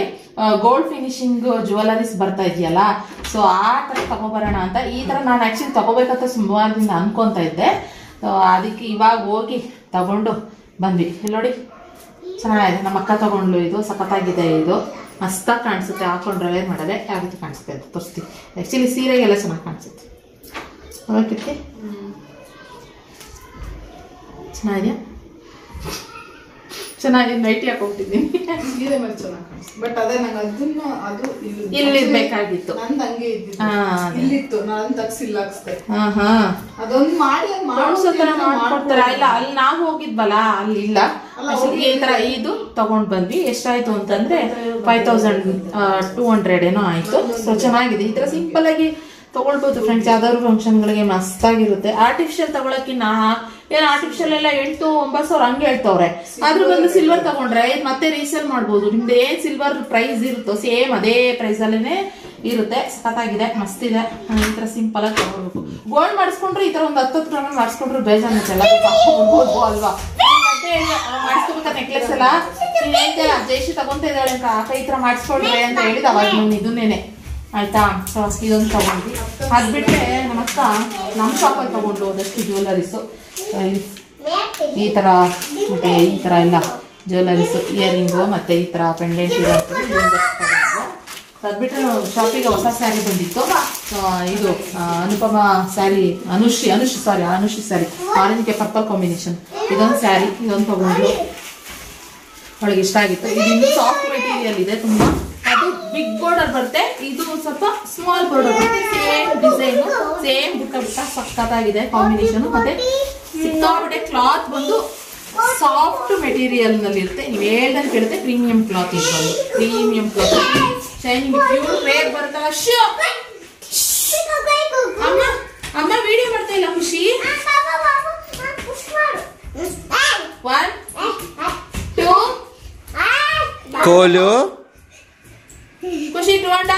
ಗೋಲ್ಡ್ ಫಿನಿಶಿಂಗ್ ಜ್ಯುವೆಲರೀಸ್ ಬರ್ತಾ ಇದೆಯಲ್ಲ ಸೊ ಆ ತರ ತಗೋಬರೋಣ ಅಂತ ಈ ತರ ನಾನು ಆಕ್ಚುಲಿ ತಗೋಬೇಕಂತ ಸುಮಾರದಿಂದ ಅನ್ಕೊಂತ ಇದ್ದೆ ಅದಕ್ಕೆ ಇವಾಗ ಹೋಗಿ ತಗೊಂಡು ಬಂದ್ವಿ ಇಲ್ಲಿ ನೋಡಿ ಚೆನ್ನಾಗಿದೆ ನಮ್ಮ ಅಕ್ಕ ತಗೊಂಡ್ಲು ಇದು ಸಖತ್ತಾಗಿದೆ ಇದು ಮಸ್ತಾಗಿ ಕಾಣಿಸುತ್ತೆ ಹಾಕೊಂಡ್ರೆ ವೇರ್ ಮಾಡೋದೆ ಯಾವ ರೀತಿ ಕಾಣಿಸುತ್ತೆ ಅಂತ ತೋರಿಸ್ತೀವಿ ಆ್ಯಕ್ಚುಲಿ ಸೀರೆಗೆಲ್ಲ ಚೆನ್ನಾಗಿ ಕಾಣಿಸುತ್ತೆ ಹೋಗಕ್ಕೆ ಚೆನ್ನಾಗಿದೆಯಾ ಚೆನ್ನಾಗಿ ನೈಟಿ ಹಾಕೊಂಡ್ಬಿಟ್ಟಿದ್ದೀನಿ ಸೀರೆ ಮೇಲೆ ಚೆನ್ನಾಗಿ ಕಾಣಿಸ್ತು ಬಟ್ ಅದೇ ನಂಗೆ ಅದನ್ನ ಅದು ಇಲ್ಲಿ ಬೇಕಾಗಿತ್ತು ನಂದು ಹಂಗೆ ಇದ್ದಿತ್ತು ಇಲ್ಲಿತ್ತು ನಾನು ತಗ್ಸಿಲ್ಲ ಹಾಕ್ಸ್ದೆ ಅದೊಂದು ಮಾಡಿ ಮಾಡ್ಕೊಡ್ತಾರ ಇಲ್ಲ ಅಲ್ಲಿ ನಾವು ಹೋಗಿದ್ವಲ್ಲ ಅಲ್ಲಿ ಇಲ್ಲ ಈ ತರ ಇದು ತಗೊಂಡ್ ಬಂದ್ವಿ ಎಷ್ಟಾಯ್ತು ಅಂತಂದ್ರೆ 5200 ಏನೋ ಆಯ್ತು ಸೊ ಚೆನ್ನಾಗಿದೆ ಈ ತರ ಸಿಂಪಲ್ ಆಗಿ ತಗೊಳ್ಬೋದು ಫ್ರೆಂಡ್ಸ್ ಯಾವ್ದಾದ್ರು ಫಂಕ್ಷನ್ಗಳಿಗೆ ಮಸ್ತಾಗಿರುತ್ತೆ ಆರ್ಟಿಫಿಷಿಯಲ್ ತಗೊಳಕ್ಕಿನ್ನ ಏನು ಆರ್ಟಿಫಿಷಿಯಲ್ ಎಲ್ಲ 8-9 ಸಾವಿರ ಹಂಗೆ ಹೇಳ್ತವ್ರೆ ಅದ್ರ ಬಂದು ಸಿಲ್ವರ್ ತಗೊಂಡ್ರೆ ಮತ್ತೆ ರೀಸೇಲ್ ಮಾಡ್ಬೋದು ನಿಮ್ದು ಏನ್ ಸಿಲ್ವರ್ ಪ್ರೈಸ್ ಇರುತ್ತೋ ಸೇಮ್ ಅದೇ ಪ್ರೈಸ್ ಅಲ್ಲೇನೆ ಇರುತ್ತೆ ಸಖತ್ತಾಗಿದೆ ಮಸ್ತಿದೆ ಈ ತರ ಸಿಂಪಲ್ ಆಗಿ ತಗೊಳ್ಬೇಕು ಗೋಲ್ಡ್ ಮಾಡಿಸ್ಕೊಂಡ್ರೆ ಈ ತರ ಒಂದು 10 ಗ್ರಾಮ್ ಮಾಡಿಸ್ಕೊಂಡ್ರೆ ಬೇಜಾನಿಸಲ್ಲ ಅಲ್ವಾ ಮಾಡಿಸ್ಕೋಬೇಕಾದ ನೆಕ್ಲೆಸ್ ಎಲ್ಲ ಜೈಶಿ ತಗೊಂತ ಇದ್ದಾಳೆ ಅಂತ ಆಕ ಈ ತರ ಮಾಡಿಸ್ಕೊಳ್ರಿ ಅಂತ ಹೇಳಿದ ಅವಾಗ ಇದನ್ನೇನೆ ಆಯ್ತಾ ಸೊ ಇದೊಂದು ತಗೊಂಡ್ವಿ ಅದ್ ಬಿಟ್ರೆ ನಮ್ಮ ಅಕ್ಕ ನಮ್ಮ ಶಾಪಲ್ಲಿ ತಗೊಂಡು ಹೋದಷ್ಟು ಜ್ಯುವೆಲರೀಸು ಈ ತರ ಮತ್ತೆ ಈ ತರ ಎಲ್ಲ ಜ್ಯುವೆಲರೀಸು ಇಯರಿಂಗು ಮತ್ತೆ ಈ ತರ ಪೆಂಡೆಂಟ್ ಇರೋದು ಅದ್ ಬಿಟ್ರೆ ಶಾಪಿಗೆ ಹೊಸ ಸ್ಯಾರಿ ಬಂದಿತ್ತು ಇದು ಅನುಪಮ ಸ್ಯಾರಿ ಅನುಶ್ರೀ ಸ್ಯಾರಿ ಆರೆಂಜ್ಗೆ ಪರ್ಪಲ್ ಕಾಂಬಿನೇಷನ್ ಇದೊಂದು ಸ್ಯಾರಿ ಇದೊಂದು ತಗೊಂಡು ಅವಳಿಗೆ ಇಷ್ಟ ಆಗಿತ್ತು ಇದು ಇನ್ನೂ ಸಾಫ್ಟ್ ಮೆಟೀರಿಯಲ್ ಇದೆ ತುಂಬಾ ಅದು ಬಿಗ್ ಬಾರ್ಡರ್ ಬರುತ್ತೆ ಇದು ಸ್ವಲ್ಪ ಸ್ಮಾಲ್ ಬಾರ್ಡರ್ ಬರುತ್ತೆ ಸೇಮ್ ಡಿಸೈನ್ ಸೇಮ್ ಬುಟ್ಟ ಸಖತ್ತಾಗಿದೆ ಕಾಂಬಿನೇಷನ್ ಮತ್ತೆ ಸಿಕ್ಕಾಪಟ್ಟೆ ಕ್ಲಾತ್ ಬಂದು ಸಾಫ್ಟ್ ಮೆಟೀರಿಯಲ್ ನಲ್ಲಿ ಇರುತ್ತೆ ನೀವು ಹೇಳ್ದಂಗೆ ಕೇಳುತ್ತೆ ಪ್ರೀಮಿಯಂ ಕ್ಲಾತ್ ಇಟ್ಕೊಂಡು premium cloth shining pure rare ಬರುತ್ತಲ್ಲ ಅಮ್ಮ ಅಮ್ಮ ವಿಡಿಯೋ ಮಾಡ್ತಾ ಇಲ್ಲ ಖುಷಿ 1 2 ಕೋಲು ಖುಷಿ 2 and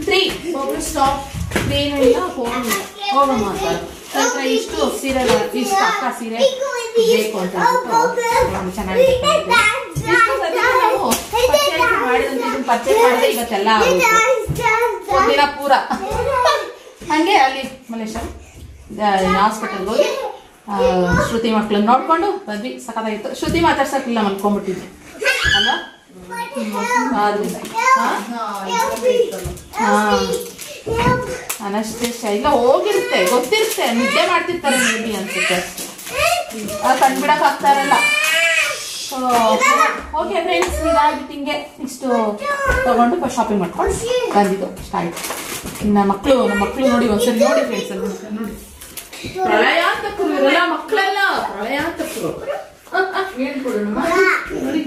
3 ಸ್ಟಾಪ್ ಏನಿಲ್ಲ ಫೋನ್ ಇಲ್ಲ ಹೋಗ ಮಾತಾಡ ಇಷ್ಟು ಸೀರೆ ಇಷ್ಟ ಅಕ್ಕ ಸೀರೆ ಬೇಕು ಅಂತ ಚೆನ್ನಾಗಿದೆ ಪರ್ಚೇಸ್ ಮಾಡಿದ್ರೆ ಇವತ್ತೆಲ್ಲ ಒಂದಿನ ಪೂರ ಹಂಗೆ ಅಲ್ಲಿ ಮಲೇಶ ಹಾಸ್ಪಿಟಲ್ಗೆ ಹೋಗಿ ಶ್ರುತಿ ಮಕ್ಳನ್ನ ನೋಡ್ಕೊಂಡು ಬಂದ್ವಿ. ಸಖತ್ತಾಗಿತ್ತು. ಶ್ರುತಿ ಮಾತಾಡ್ಸಕ್ಕಿಲ್ಲ, ಮಲ್ಕೊಂಡ್ಬಿಟ್ಟಿದ್ವಿ ಅಲ್ಲ. ಆದ್ರಿಂದ ಅನಷ್ಟೇ ಇಲ್ಲ ಹೋಗಿರುತ್ತೆ, ಗೊತ್ತಿರುತ್ತೆ, ನಿದ್ದೆ ಮಾಡ್ತಿರ್ತಾರೆ ಮೇಬಿ ಅನ್ಸುತ್ತೆ, ಕಂಡ್ಬಿಡಕ್ ಆಗ್ತಾ ಇರಲ್ಲ. ಓಕೆ ಫ್ರೆಂಡ್ಸ್, ಇದಾಗಿತ್ತು ಹಿಂಗೆ. ಇಷ್ಟು ತಗೊಂಡು ಶಾಪಿಂಗ್ ಮಾಡ್ಕೊಂಡು ಬಂದಿದ್ದು ಸ್ಟಾರ್ಟ್. ಇನ್ನು ನಮ್ಮ ಮಕ್ಕಳು ನೋಡಿ ಒಂದ್ಸರಿ ನೋಡಿ ಫ್ರೆಂಡ್ಸ್, ಅಲ್ಲಿ ನೋಡಿ ಪ್ರಳಯಾಂತಕರು ಇವರೆಲ್ಲ, ಮಕ್ಕಳೆಲ್ಲ ಪ್ರಳಯಾಂತಕರು. ಹೇಳ್ಕೊಡೋಣ ನೋಡಿ.